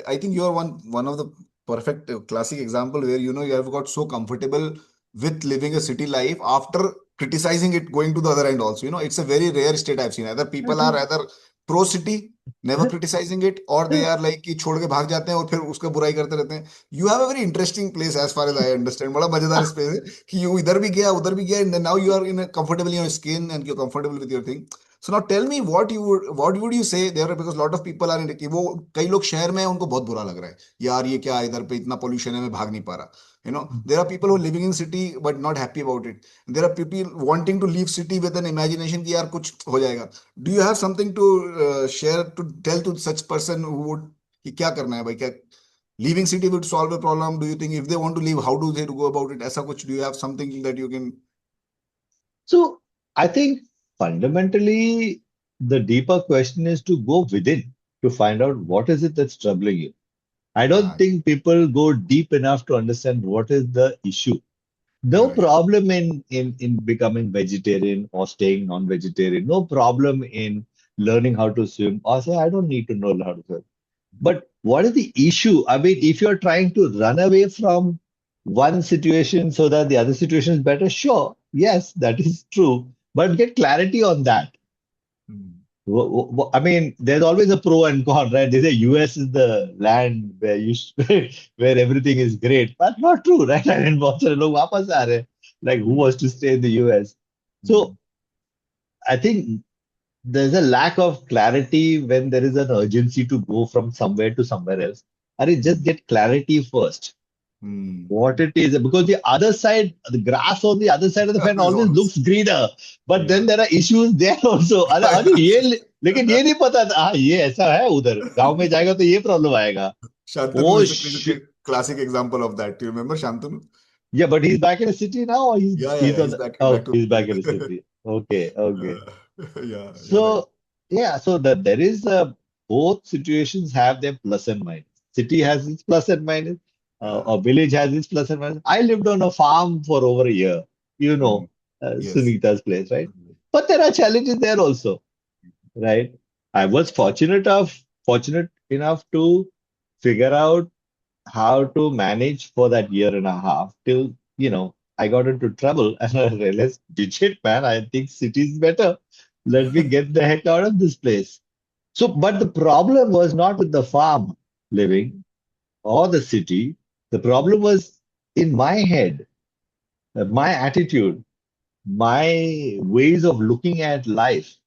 I think you are one of the perfect classic example where you have got so comfortable with living a city life after criticizing it going to the other end also. It's a very rare state I've seen. Either people are either pro city, never criticizing it, or they are like कि छोड़ के भाग जाते हैं और फिर उसका बुराई करते रहते हैं. You have a very interesting place as far as I understand. बड़ा मजेदार स्पेस है कि you इधर भी गया उधर भी गया and then now you are in a comfortable in your skin and you're comfortable with your thing. So now tell me what would you say there, because lot of people are in कि वो कई लोग शहर में हैं, उनको बहुत बुरा लग रहा है यार ये क्या है, इधर पे इतना पोल्यूशन है मैं भाग नहीं पा रहा. There are people who are living in city but not happy about it. There are people wanting to leave city with an imagination कि यार कुछ हो जाएगा. Do you have something to share to tell to such person who would कि क्या करना है भाई, क्या leaving city would solve a problem? Do you think if they want to leave, how do they go about it? ऐसा कुछ, do you have something that you can? So I think fundamentally the deeper question is to go within to find out what is it that's troubling you. I don't Ah, think people go deep enough to understand what is the issue. No right. problem in becoming vegetarian or staying non-vegetarian. No problem in learning how to swim or say, I don't need to know how to swim. But what is the issue? I mean, if you're trying to run away from one situation so that the other situation is better, sure, yes, that is true. But get clarity on that. Hmm. I mean, there's always a pro and con, right? They say US is the land where where everything is great. That's not true, right? I mean, बहुत सारे लोग वापस आ रहे हैं. Like, who Hmm. wants to stay in the US? So Hmm. I think there's a lack of clarity when there is an urgency to go from somewhere to somewhere else. I mean, just get clarity first. What Hmm. it is, because the other side, the grass on the other side of the fence Is always always, looks greener, but then yeah. there are issues there also. अरे अरे लेकिन ये नहीं पता था, हाँ ये ऐसा है उधर गांव में जाएगा तो ये प्रॉब्लम आएगा. Shantanu Oh is shit. the classic example of that. Do you remember Shantanu? Yeah, but he's back in the city now, or Yeah, yeah, he's yeah. on He's the, back oh, to. he's back in the city. Okay, okay. Uh, yeah, you're right. So yeah, so that there is both situations have their plus and minus. City has its plus and minus. Yeah. A village has its plus and minus. I lived on a farm for over a year, Mm. Yes. Sunita's place, right? But there are challenges there also, right? I was fortunate enough to figure out how to manage for that year and a half till, I got into trouble and I realized, shit, man, I think city is better. Let me get the heck out of this place. So, but the problem was not with the farm living or the city. The problem was in my head, my attitude, my ways of looking at life.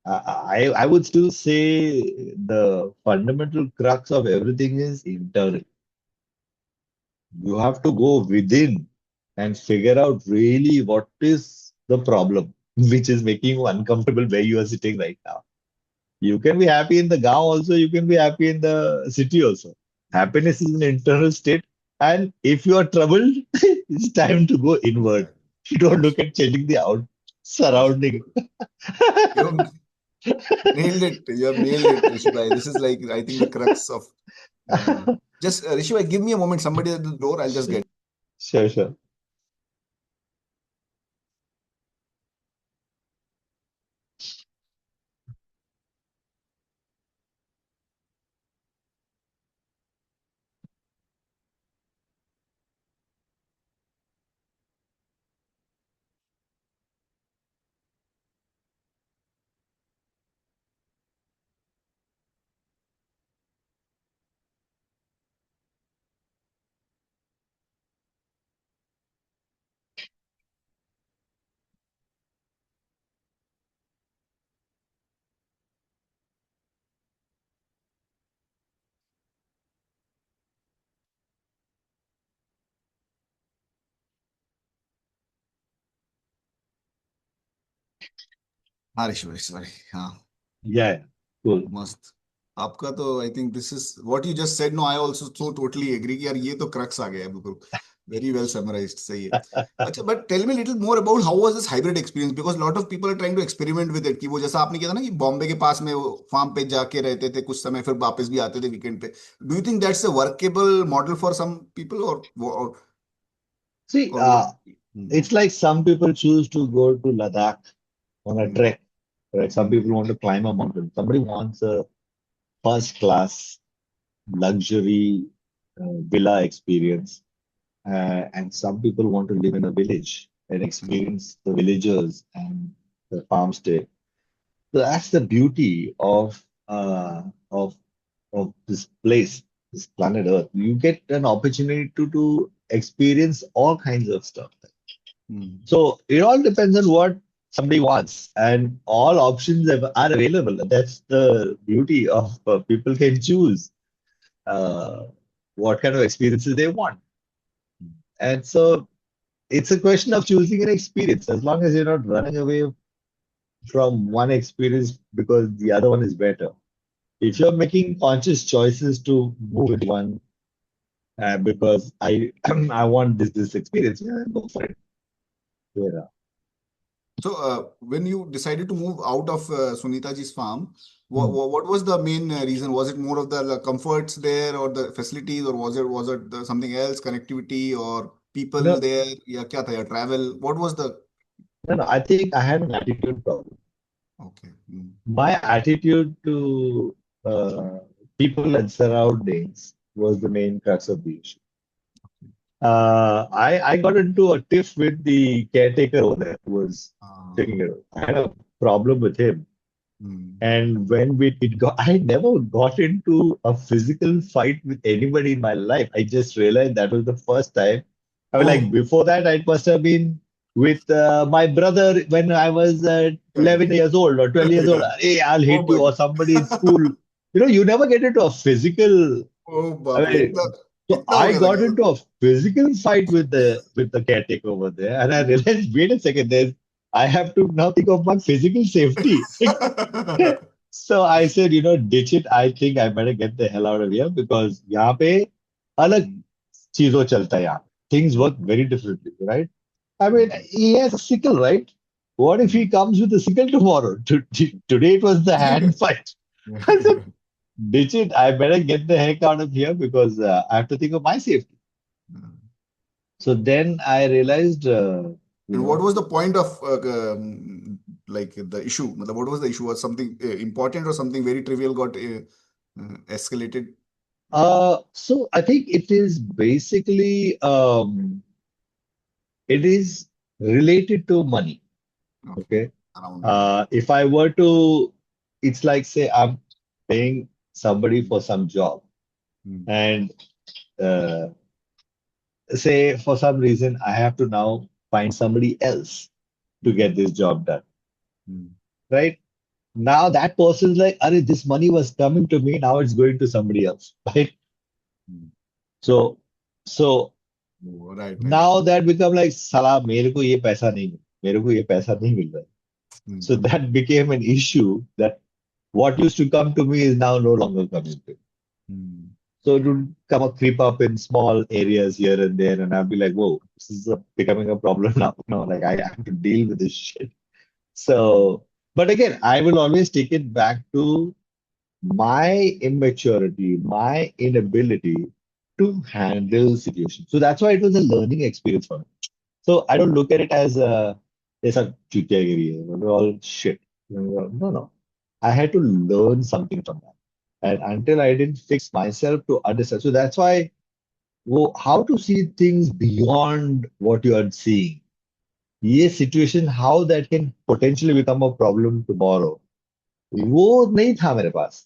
I would still say the fundamental crux of everything is internal. You have to go within and figure out really what is the problem which is making you uncomfortable where you are sitting right now. You can be happy in the Gao also, you can be happy in the city also. Happiness is an internal state. And if you are troubled, it's time to go inward. Exactly. You don't look at Absolutely. changing the out surrounding. Absolutely. You have nailed it. You have nailed it, Rishi bhai. This is like, I think, the crux of. Just Rishi bhai, give me a moment. Somebody at the door. I'll just get. Sure, sure. हाँ ऋषि भाई, sorry. हाँ. Yeah, yeah. Cool. मस्त. आपका तो I think this is what you just said. No, I also so totally agree कि यार ये तो क्रक्स आ गया है बिल्कुल. Very well summarized. सही है. अच्छा, but tell me a little more about how was this hybrid experience, because a lot of people are trying to experiment with it. कि वो जैसा आपने किया था ना कि बॉम्बे के पास में वो फार्म पे जाके रहते थे कुछ समय, फिर वापस भी आते थे वीकेंड पे. Do you think that's a workable model for some people, See, or what? Hmm. it's like some people choose to go to Ladakh on a Hmm. trek, right? Some Hmm. people want to climb a mountain. Somebody wants a first class luxury villa experience. And some people want to live in a village and Hmm. experience the villagers and the farm stay. So that's the beauty uh, of of this place, this planet Earth. You get an opportunity to experience all kinds of stuff. Hmm. So it all depends on what somebody wants, and all options are available. That's the beauty of people can choose uh, what kind of experiences they want. And so it's a question of choosing an experience. As long as you're not running away from one experience because the other one is better. If you're making conscious choices to move into one because I I want this experience, yeah, go for it. Yeah. So, when you decided to move out of Sunita ji's farm, Hmm. what was the main reason? Was it more of the comforts there, or the facilities, or was it something else, connectivity, or people No, there? Yeah, क्या था, या travel? What was the? no. I think I had an attitude problem. Okay. Mm. My attitude to uh, people and surroundings was the main crux of the issue. I got into a tiff with the caretaker over there who was Uh, taking it over. I had a problem with him. mm. And when we it got, I never got into a physical fight with anybody in my life. I just realized that was the first time. I mean, like Oh, before that, it must have been with my brother when I was correct. 11 years old or 12 years old. Yeah. Hey, I'll Oh, hit you, or but somebody in school. You know, you never get into a physical. oh, I बाप रे, mean, इतना so इतना हो I गया था got क्या? into a physical fight with the caretaker over there, and I realized, wait a second, I have to now think of my physical safety. So I said, ditch it. I think I better get the hell out of here because यहाँ पे अलग Mm. चीजों चलता है यहाँ. Things work Mm. very differently, right? I mean, Mm. he has a sickle, right? What if he Mm. comes with a sickle tomorrow? Today it was the hand fight. I said, ditch it. I better get the heck out of here because I have to think of my safety. So then I realized, you And what know, was the point of like the issue? मतलब, what was the issue? Was something important or something very trivial got escalated? so I think it is basically, it is related to money. Okay, Okay. around it. Okay. If I were to, it's like, say, I'm paying somebody Mm. for some job, Mm. and uh, say for some reason I have to now find somebody else to Mm. get this job done, Mm. right? Now that person's like, Are, this money was coming to me, now it's going to somebody else, right? Mm. So, so Oh, right, right. now that become like, Salah, मेरे को ये पैसा नहीं, मेरे को ये पैसा नहीं मिल रहा है. So Mm. that became an issue that what used to come to me is now no longer coming to me. Mm. So it would come up, creep up in small areas here and there, and I'd be like, whoa, this is becoming a problem now. No, like I have to deal with this shit. Mm. So, but again, I will always take it back to my immaturity, my inability to handle situations. So that's why it was a learning experience for me. So I don't look at it as it's a chutiagiri, we're all shit. No, no. I had to learn something from that. And until I didn't fix myself to understand. So that's why how to see things beyond what you are seeing. ये situation, how that can potentially become a problem tomorrow. वो नहीं था मेरे पास.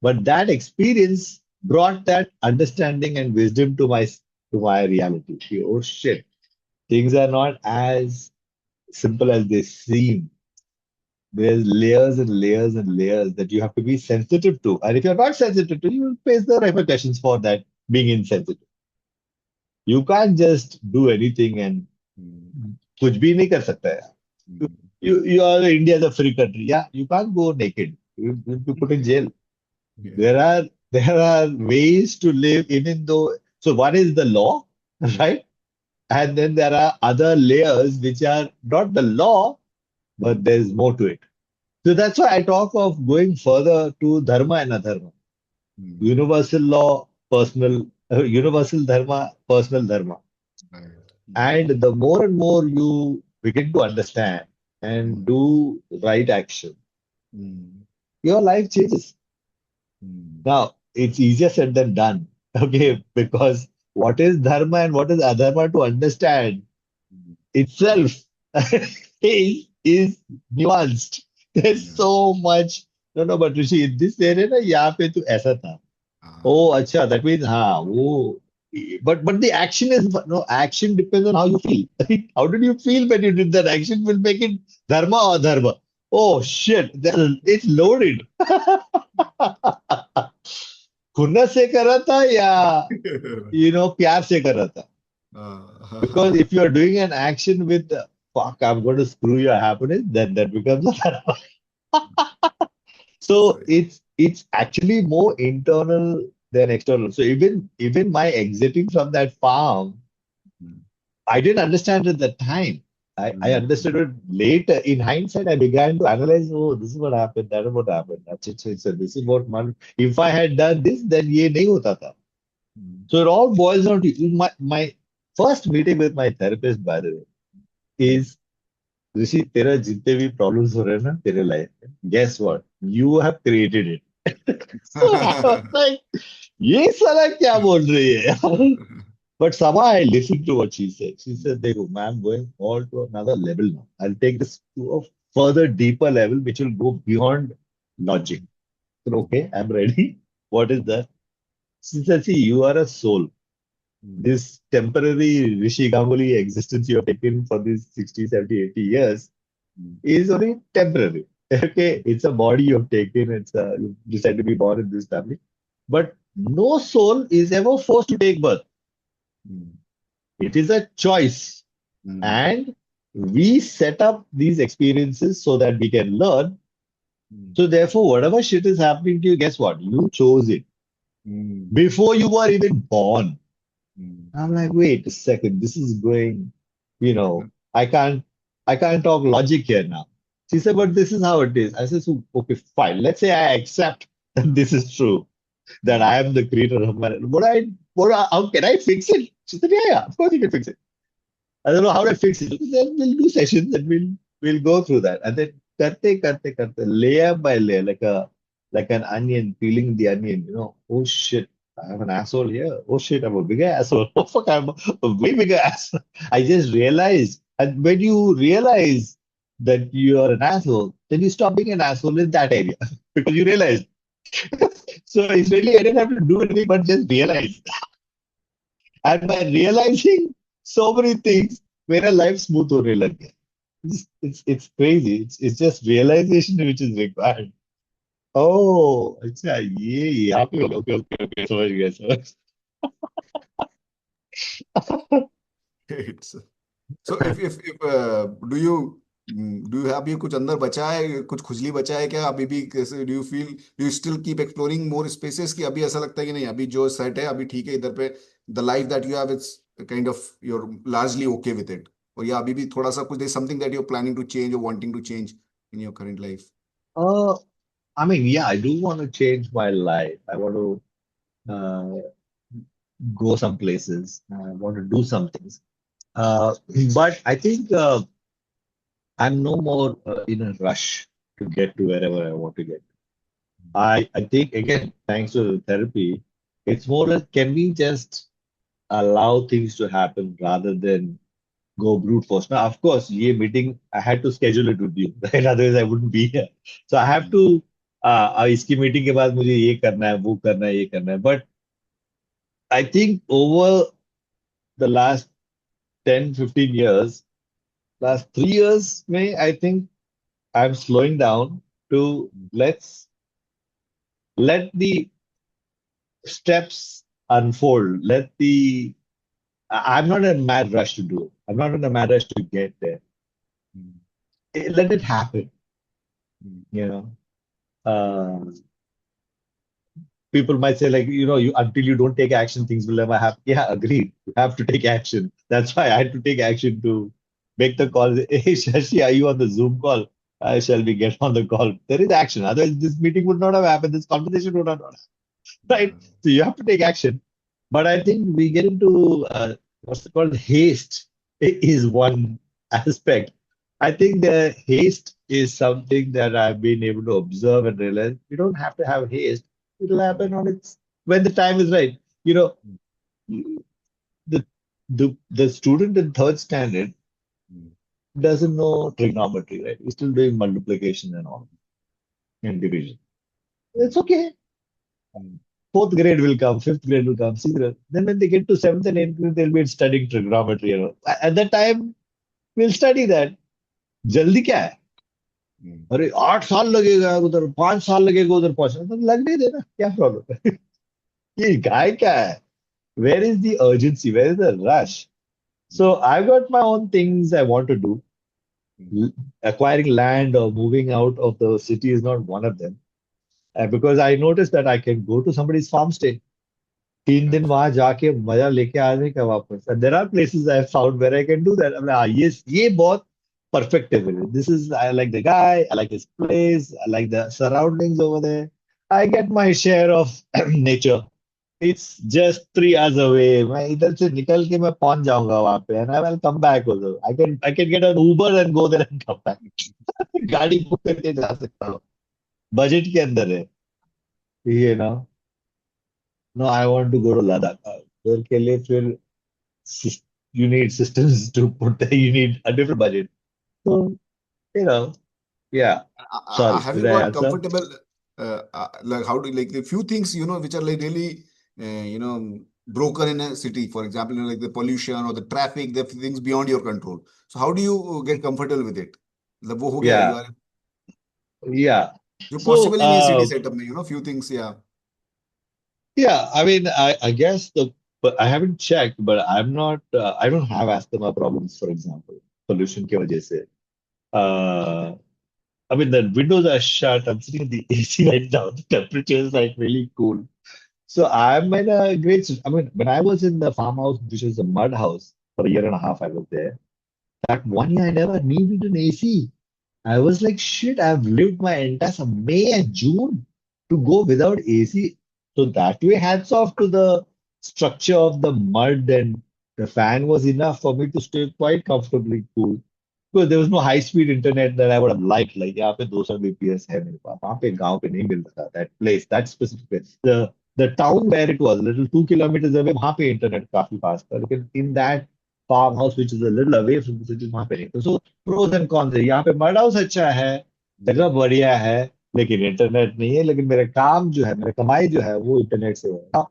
But that experience brought that understanding and wisdom to my reality. Oh shit, things are not as simple as they seem. There's layers and layers and layers that you have to be sensitive to. And if you're not sensitive to, you will face the repercussions for that being insensitive. You can't just do anything and Mm. कुछ भी नहीं कर सकता है. Mm. You are India is a free country. Yeah, you can't go naked. You'll be put in jail. Yeah. There are ways to live even though. So one is the law, Mm. right? And then there are other layers which are not the law, but there's more to it. So that's why I talk of going further to dharma and adharma. Hmm. Universal law, personal, universal dharma, personal dharma. Right. Hmm. And the more and more you begin to understand and Hmm. do right action, Hmm. your life changes. Hmm. Now, it's easier said than done. Okay, because what is dharma and what is adharma to understand Hmm. itself is nuanced. There's Yeah. so much. No, no, but Rishi, in this area ना यहाँ पे तो ऐसा था. Oh, Ah. अच्छा, that means हाँ वो. But the action is no action depends on how you feel. How did you feel when you did that action will make it dharma or dharma. Oh shit, it's loaded. खुन्नस से कर रहा था या प्यार से कर रहा था. Because Ah. if you are doing an action with fuck, I'm going to screw your happiness, then that becomes a dharma. So Sorry. it's actually more internal than external. So even my exiting from that farm, Hmm. I didn't understand at the time. I Hmm. understood it later. In hindsight, I began to analyze, oh, this is what happened, that is what happened. That's it. So this is what man. If I had done this, then ye nahi hota tha. Hmm. So it all boils down to my first meeting with my therapist, by the way, is ऋषि तेरा जितने भी problems हो रहे हैं ना तेरे life में guess what you have created it so I was like ये साला क्या बोल रही है यार but somehow I listened to what she said. She said, Dekho, man, I'm going all to another level now. I'll take this to a further, deeper level, which will go beyond logic. So, okay, I'm ready. What is that? She said, see, you are a soul. This temporary Rishi Gangoly existence you have taken for these 60, 70, 80 years is only temporary. Okay, it's a body you've taken, you decide to be born in this family. But no soul is ever forced to take birth. It is a choice. And we set up these experiences so that we can learn. So therefore, whatever shit is happening to you, guess what? You chose it before you were even born. I'm like, wait a second, this is going, you know, I can't, I can't talk logic here now. She said, but this is how it is. I said, so, okay, fine. Let's say I accept that this is true, that I am the creator of my, how can I fix it? She said, yeah, of course you can fix it. I don't know how to fix it. Then we'll do sessions and we'll go through that. And then karte, layer by layer, like an onion, peeling the onion, Oh shit, I'm an asshole here. Oh shit, I'm a bigger asshole. Oh fuck, I'm a way bigger asshole. I just realized. And when you realize that you're an asshole, then you stop being an asshole in that area. Because you realize. So it's really I didn't have to do anything but just realize. And by realizing so many things, मेरा life smooth होने लग गया. It's crazy. It's just realization which is required. Oh, अच्छा ये यहाँ पे okay, okay, okay, समझ गया समझ. It's so do you अभी कुछ अंदर बचा है कुछ खुजली बचा है क्या अभी भी कैसे do you still keep exploring more spaces कि अभी ऐसा लगता है कि नहीं अभी जो सेट है अभी ठीक है इधर पे the life that you have it's kind of you're largely okay with it और या अभी भी थोड़ा सा कुछ there something that you are planning to change और wanting to change in your current life Uh, I mean, yeah, I do want to change my life. I want to go some places. I want to do some things. Uh, but I think I'm no more in a rush to get to wherever I want to get. I think again, thanks to the therapy, it's more like can we just allow things to happen rather than go brute force. Now, of course, ये meeting I had to schedule it with you, right? Otherwise, I wouldn't be here. So I have to. इसकी meeting के बाद मुझे ये करना है, वो करना है, ये करना है. But I think over the last 10, 15 years, last 3 years, may I think I'm slowing down to let the steps unfold. I'm not in a mad rush to do it. I'm not in a mad rush to get there. Let it happen, you know. Uh, people might say like, you until you don't take action, things will never happen. Yeah, agreed. You have to take action. That's why I had to take action to make the call. Hey, Shashi, are you on the Zoom call? I shall we get on the call? There is action. Otherwise, this meeting would not have happened. This conversation would not have happened. Right? So you have to take action. But I think we get into what's it called? Haste is one aspect. I think the haste is something that I've been able to observe and realize you don't have to have haste. It'll happen on its when the time is right. You know, the the student in third standard doesn't know trigonometry, right? He's still doing multiplication and all and division. It's okay. Fourth grade will come, fifth grade will come, sixth grade. Then when they get to seventh and eighth grade, they'll be studying trigonometry. At that time, we'll study that. जल्दी क्या है? अरे 8 साल लगेगा उधर 5 साल लगेगा उधर पहुंचना तो लगने देना क्या प्रॉब्लम है ये गाय क्या है where is the urgency where is the rush so I've got my own things I want to do acquiring land or moving out of the city is not one of them because I noticed that I can go to somebody's farm stay 3 दिन वहां जाके मजा लेके आने का वापस and there are places I have found where I can do that I'm like, yes ये बहुत perfect है मेरे this is I like the guy I like his place I like the surroundings over there I get my share of nature it's just 3 hours away मैं इधर से निकल के मैं पहुंच जाऊंगा वहां पे and I will come back also I can get an Uber and go there and come back गाड़ी बुक करके जा सकता हूँ बजट के अंदर है you know no I want to go to Ladakh उधर के लिए फिर you need systems to put there. You need a different budget. So, you know, yeah. Sorry, Have did you I got answer? comfortable, like how do like the few things which are like really broken in a city, for example, like the pollution or the traffic, the things beyond your control. So how do you get comfortable with it? मतलब वो हो गया you Yeah, are yeah. जो So, possible ही नहीं है city setup में, few things, yeah. yeah, I mean, I guess but I haven't checked, but I don't have asthma problems, for example, pollution के वजह से. Uh, I mean, the windows are shut. I'm sitting in the AC right now. The temperature is like really cool. So I'm in a I mean, when I was in the farmhouse, which is a mud house, for a year and a half, I was there. That 1 year I never needed an AC. I was like, shit, I've lived my entire May and June to go without AC. So that way, hats off to the structure of the mud and the fan was enough for me to stay quite comfortably cool. Because there was no high-speed internet that I would have liked. Like, यहाँ पे 200 BPS है मेरे पास. वहाँ पे गांव पे नहीं मिलता था. That place, that specific place. The town where it was, little 2 kilometers away, वहाँ पे internet काफी fast था. लेकिन in that farmhouse which is a little away from the city, वहाँ पे नहीं. So pros and cons है. यहाँ पे mud house अच्छा है, जगह बढ़िया है, लेकिन इंटरनेट नहीं है. लेकिन मेरे काम जो है, मेरे कमाई जो है, वो इंटरनेट से हो रहा है.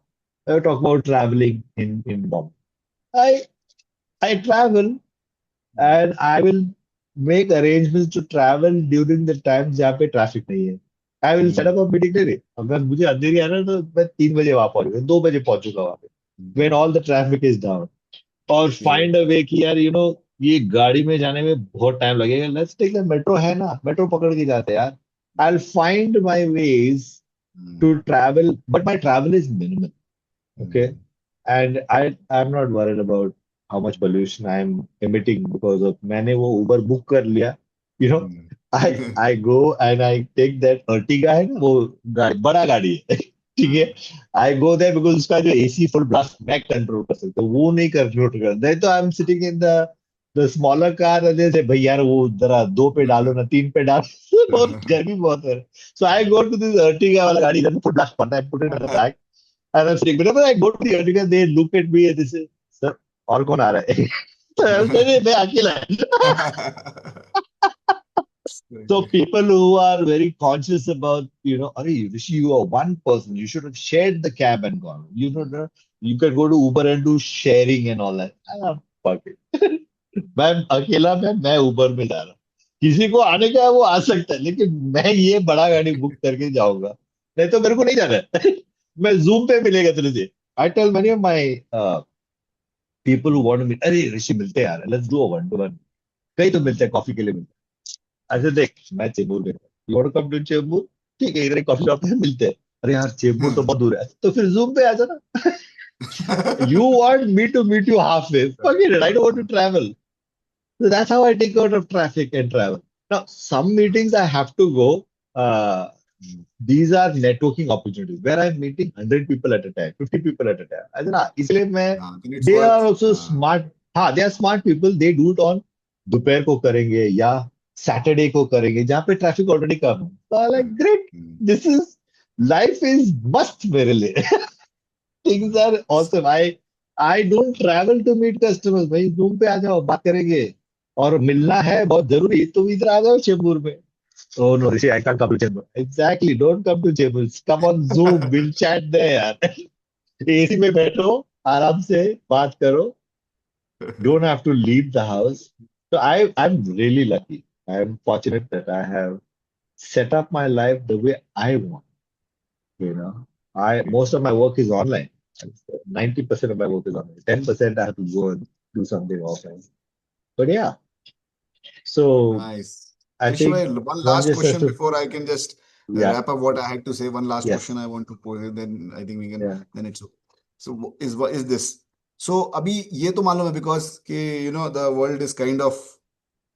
Now, I talk about traveling in Bombay. I I travel and I will make arrangements to travel during the times जहाँ पे ट्रैफिक नहीं है. I will set Hmm. up a meeting नहीं. अगर मुझे अंधेरी आना है तो मैं 3 बजे वहां पहुंचूंगा 2 बजे पहुंचूंगा वहां पे when all the traffic is down और Yeah. find a way कि यार ये गाड़ी में जाने में बहुत टाइम लगेगा let's take the metro है ना मेट्रो पकड़ के जाते हैं यार I'll find my ways to Hmm. travel but my travel is minimal okay Hmm. and I'm not worried about how much pollution I'm emitting because of मैंने वो Uber book कर लिया you know Hmm. I go and I take that Ertiga है ना वो गाड़ी बड़ा गाड़ी है ठीक है I go there because उसका जो AC full blast मैं कंट्रोल कर सकता हूँ वो नहीं कंट्रोल कर नहीं तो I'm sitting in the smaller car and they say भाई यार वो जरा 2 पे डालो ना 3 पे डालो बहुत गर्मी बहुत है so I go to this Ertiga वाला गाड़ी इधर full blast पड़ता है put it on the back and I'm sitting. Whenever I go to the Ertiga, they look at me and they say, "Sir, और कौन आ रहा है?" So I say, "नहीं, मैं अकेला है." So people who are very conscious about, Arey, Rishi, you are one person. You should have shared the cab and gone. You can go to Uber and do sharing and all that. Ah, fuck it. मैं अकेला मैं उबर में जा रहा हूँ किसी को आने का है वो आ सकता है लेकिन मैं ये बड़ा गाड़ी बुक करके जाऊंगा नहीं तो मेरे को नहीं जाना है मैं जूम पे मिलेगा तेरे से I tell many of my people who want to meet अरे ऋषि मिलते हैं यार let's do a one to one कहीं तो मिलते हैं कॉफी के लिए मिलते हैं ऐसे देख मैं चेंबूर में you want to come to Chembur ठीक है इधर एक कॉफी शॉप है मिलते हैं अरे यार चेंबूर तो बहुत दूर है, तो फिर जूम पे आ जाना. You want me to meet you halfway? Forget it. I don't want to travel. So that's how I take out of traffic and travel. Now, some meetings I have to go. These are networking opportunities where I'm meeting 100 people at a time, 50 people at a time. I said, इसलिए मैं, हाँ, then it's they are worth. also smart. हाँ, they are smart people. They do it on दोपहर को करेंगे या Saturday को करेंगे जहाँ पे ट्रैफिक ऑलरेडी कम है. So I'm like, great. This is life is must मेरे लिए. Things are awesome. I don't travel to meet customers. भाई Zoom पे आ जाओ बात करेंगे और मिलना है बहुत जरूरी तो इधर आ जाओ चेंबूर में. Oh no, Rishi, I can't come to Chembur. Exactly, don't come to Chembur. Come on Zoom, we'll chat there यार. एसी में बैठो आराम से बात करो. Don't have to leave the house. So I'm really lucky. I'm fortunate that I have set up my life the way I want. You know, I most of my work is online. 90% of my work is online. 10% I have to go and do something offline. But yeah, so Nice. I Rishi bhai, think one one last just has question to, before I can just yeah, wrap up what I had to say. One last question yes, I want to pose it, then I think we can, yeah, then it's okay. So is this? So अभी ये तो मालूम है because कि the world is kind of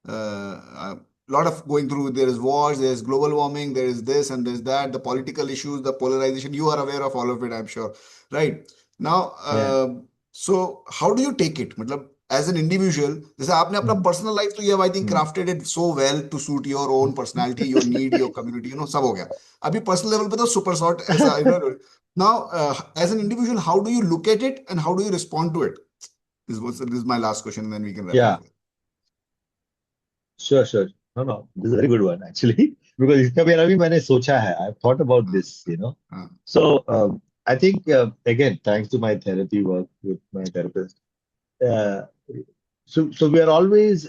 a lot of going through. There is wars, there is global warming, there is this and there's that, the political issues, the polarization. You are aware of all of it, I'm sure, right? Now, yeah. so how do you take it? मतलब as an individual, जैसे आपने अपना Mm, personal life तो you have I think mm. crafted it so well to suit your own personality, your need, your community, सब हो गया. अभी personal level पे तो super short ऐसा now as an individual, how do you look at it and how do you respond to it? This is my last question, and then we can wrap up Yeah, here. sure, sure. No, no, this is a very good one actually. Because इसका भी अभी मैंने सोचा है. I've thought about हाँ, this, you know. हाँ, So I think again, thanks to my therapy work with my therapist. Uh, so we are always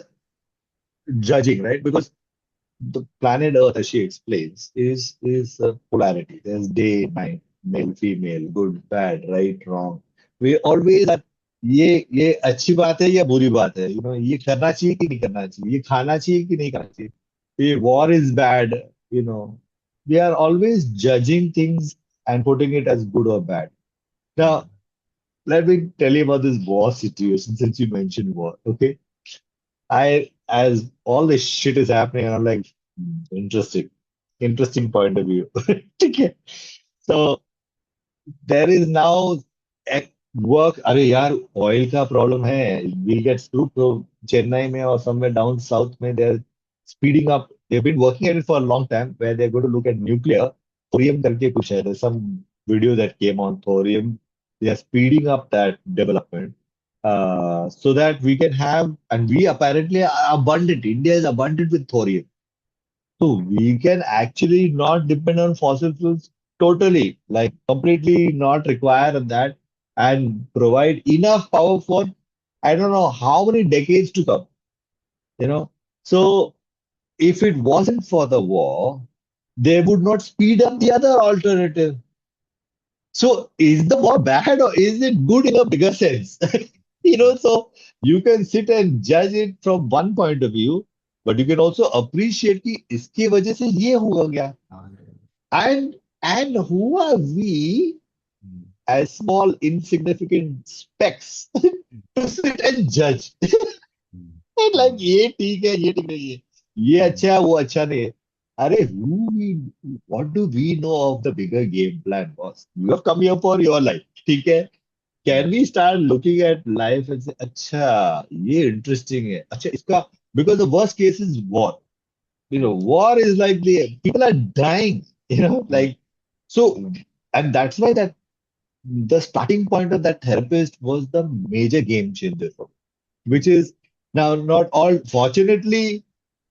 judging, right? Because the planet Earth, as she explains, is polarity. There's day, night, male, female, good, bad, right, wrong. We always are. ये अच्छी बात है या बुरी बात है, ये करना चाहिए कि नहीं करना चाहिए, ये खाना चाहिए कि नहीं खाना चाहिए, ये war is bad, you know. We are always judging things and putting it as good or bad. Now, let me tell you about this war situation since you mentioned war. Okay, as all this shit is happening, I'm like, interesting, interesting point of view. Okay. So there is now a work. अरे यार oil का problem है. We'll get screwed. So Chennai में or somewhere down south में they're speeding up. They've been working at it for a long time where they're going to look at nuclear. Thorium करके कुछ है. There's some video that came on thorium. They are speeding up that development so that we can have, and we apparently are abundant. India is abundant with thorium. So we can actually not depend on fossil fuels totally, like completely not require that and provide enough power for I don't know how many decades to come, you know. So if it wasn't for the war, they would not speed up the other alternative. So is the war bad or is it good in a bigger sense? So you can sit and judge it from one point of view, but you can also appreciate कि इसकी वजह से ये हुआ गया. हाँ, And who are we as small insignificant specks to sit and judge? And like ये ठीक है ये ठीक नहीं है ये अच्छा है वो अच्छा नहीं है. अरे what do we know of the bigger game plan, boss? You have come here for your life, ठीक है. Can we start looking at life and say, अच्छा ये interesting है, अच्छा इसका, because the worst case is war. War is like the people are dying, like so, and that's why that the starting point of that therapist was the major game changer for me, which is now not all. Fortunately,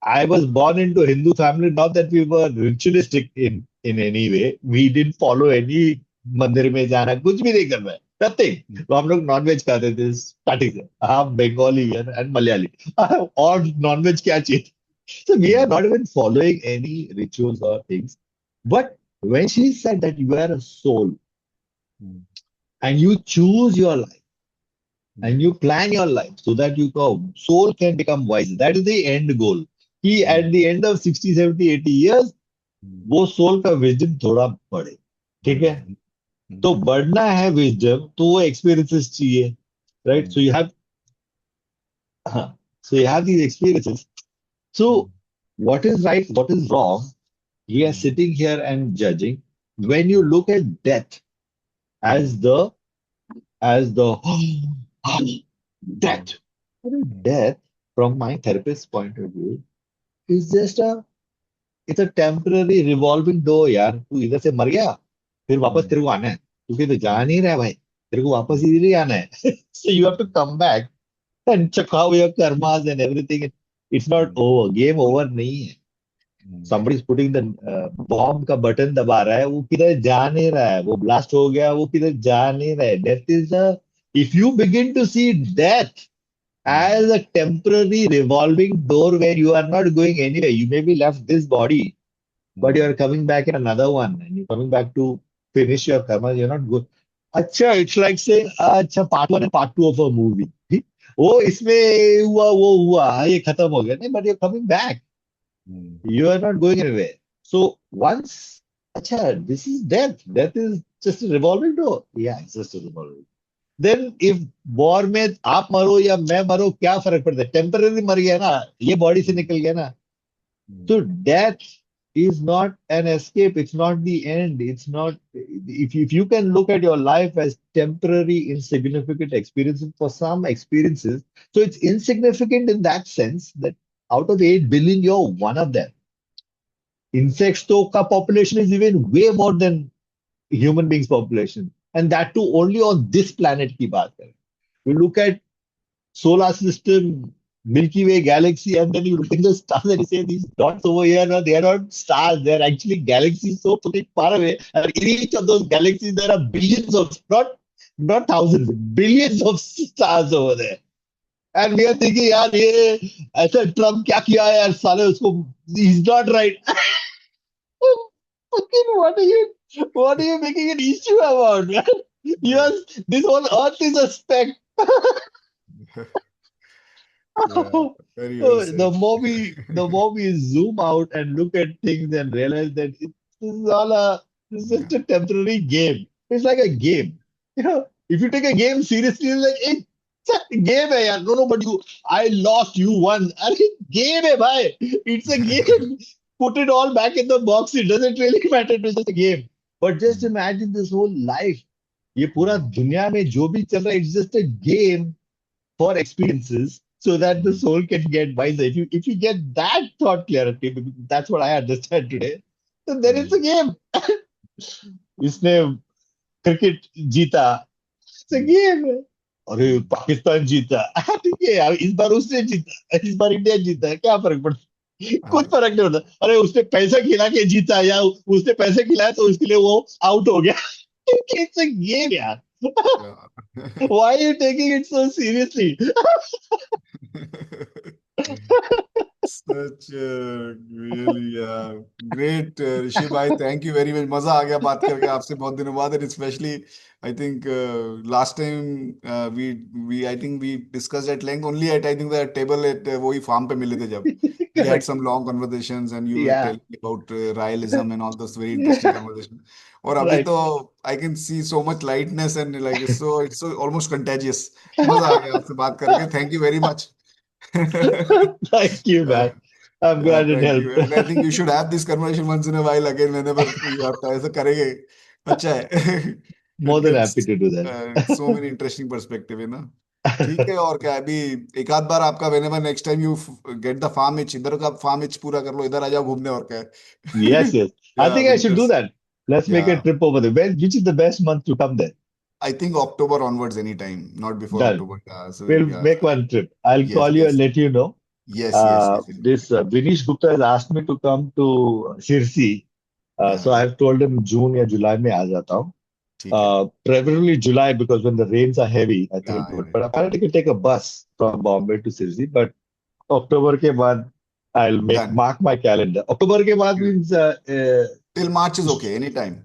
I was born into a Hindu family. Not that we were ritualistic in any way. We didn't follow any मंदिर में जाना कुछ भी नहीं करना है. Nothing. तो हम लोग नॉन वेज खाते थे स्टार्टिंग से. हम बंगाली एंड मलयाली और नॉन वेज क्या चाहिए. So we are not even following any rituals or things. But when she said that you are a soul and you choose your life and you plan your life so that your soul can become wise, that is the end goal. कि at the end of 60, 70, 80 years, वो soul का wisdom थोड़ा बढ़े. ठीक है? तो हम्म, बढ़ना है विजडम तो वो एक्सपीरियंसेस चाहिए, right? Hmm, so you have these experiences. So hmm, what is right, what is wrong? We are hmm, sitting here and judging. When you look at death as the hmm, death, death from my therapist's point of view is just a it's a temporary revolving door यार. तू इधर से मर गया, फिर वापस हम्म, तेरे को आना है, क्योंकि तो जा हम्म, नहीं रहा है भाई, तेरे को वापस हम्म, इधर ही आना है. So you have to come back and check how your karmas and everything. It's not hmm, over, game over नहीं है. हम्म, Somebody is putting the bomb का बटन दबा रहा है, वो किधर जा नहीं रहा है, वो ब्लास्ट हो गया, वो किधर जा नहीं रहा है. Death is the if you begin to see death hmm, as a temporary revolving door where you are not going anywhere, you may be left this body, but you hmm, are coming back in another one, and you're coming back to finish your karma. You're not good. अच्छा, it's like saying अच्छा part one and part two of a movie. वो इसमें हुआ, वो हुआ, ये खत्म हो गया नहीं, but you're coming back. Hmm, You are not going anywhere. So once, अच्छा, this is death. Death is just a revolving door. Yeah, it's just a revolving. Then if war में आप मरो या मैं मरो क्या फर्क पड़ता है? टेम्पररी मर गया ना, ये बॉडी से हम्म, निकल गया ना. हम्म, So death is not an escape. It's not the end. It's not. If you can look at your life as temporary, insignificant experiences for some experiences, so it's insignificant in that sense that out of 8 billion, you're one of them. Insects तो का population is even way more than human beings population, and that too only on this planet की बात करें. You look at solar system, Milky Way galaxy, and then you look at the stars and you say these dots over here, no, they are not stars, they are actually galaxies so fucking far away. And in each of those galaxies, there are billions of, not thousands, billions of stars over there. And we are thinking, यार ये ऐसा Trump क्या किया है यार साले उसको, he's not right. Fucking what are you making an issue about, man? yeah, Yes, this whole earth is a speck. yeah, very well So said. the more we zoom out and look at things and realize that this is all this is Yeah. just a temporary game. It's like a game. If you take a game seriously, it's like it's a game hai yaar. No, but I lost, you won. अरे game है भाई. It's a game. Put it all back in the box. It doesn't really matter. It's just a game. But just Mm, imagine this whole life. ये पूरा mm, दुनिया में जो भी चल रहा है, it's just a game for experiences so that the mm, soul can get wiser. If you get that thought clarity, because that's what I understand today, then it's a mm, game. इसने cricket जीता, it's a mm, game. अरे mm. Pakistan जीता, ठीक है यार, इस बार उसने जीता, इस बार इंडिया जीता, क्या फर्क पड़ता है? कुछ हाँ, फर्क नहीं पड़ता. अरे उसने पैसा खिला के जीता या उसने पैसे खिलाया तो उसके लिए वो आउट हो गया. इट्स अ गेम यार. yeah. Why are you taking it so seriously? Such really great ऋषि भाई, थैंक यू वेरी मच. मजा आ गया बात करके आपसे बहुत दिनों बाद. And specially I think last time we I think we discussed at length only at I think the table at वही फार्म पे मिले थे जब we had Correct. some long conversations and you were Yeah, telling me about realism and all those very interesting conversation. और अभी right. तो I can see so much lightness and like it's so almost contagious. मजा आ गया आपसे बात करके. Thank you very much. Thank you, man. I'm glad it Thank you. helped. And I think you should have this conversation once in a while again whenever you have time. ऐसा करेंगे. अच्छा है. More It than happy gets to do that. so many interesting perspective है ना. ठीक है. और क्या अभी एक आध बार आपका whenever next time you get the farm itch, इधर का farm itch पूरा कर लो, इधर आ जाओ घूमने. और क्या है. Yes, yes. I Yeah, think I should do winters. that. Let's make a Yeah, trip over there. Which is the best month to come there? I think October onwards anytime, not before Done. October. Yeah, so We'll yeah, make one trip. I'll yes, call you and yes, let you know. yes, yes, yes, yes. This Vinish Gupta has asked me to come to Sirsi. So हाँ, I've told him June या July में आ जाता हूँ. ठीक है. Preferably July because when the rains are heavy, I think हाँ, it'll do it. But apparently, you can take a bus from Bombay to Sirsi. But October के बाद, I'll make done. mark my calendar. October के बाद means Till March is okay, anytime.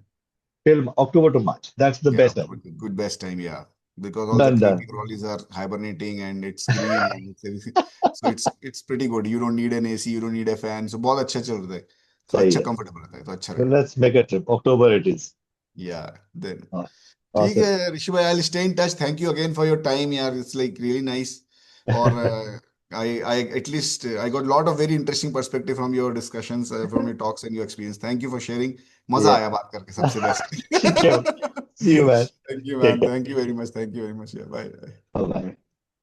till October to March. That's the Yeah, best time. October, good best time, yeah. Because all the Done, done. creepy crawlies are hibernating and it's green and it's everything. So it's pretty good. You don't need an AC, you don't need a fan. So बहुत अच्छा चल रहा है. तो सही अच्छा है. comfortable रहता है. तो अच्छा So रहेगा. let's make a trip. October it is. Yeah, then. ठीक Awesome. है ऋषि भाई, I'll stay in touch. Thank you again for your time यार. It's like really nice. और I at least I got a lot of very interesting perspective from your discussions, from your talks and your experience. Thank you for sharing. मजा Yeah. आया बात करके, सबसे best. ठीक है. See you, man. Thank you Take man. care. Thank you very much. Thank you very much. Yeah, bye. Bye bye.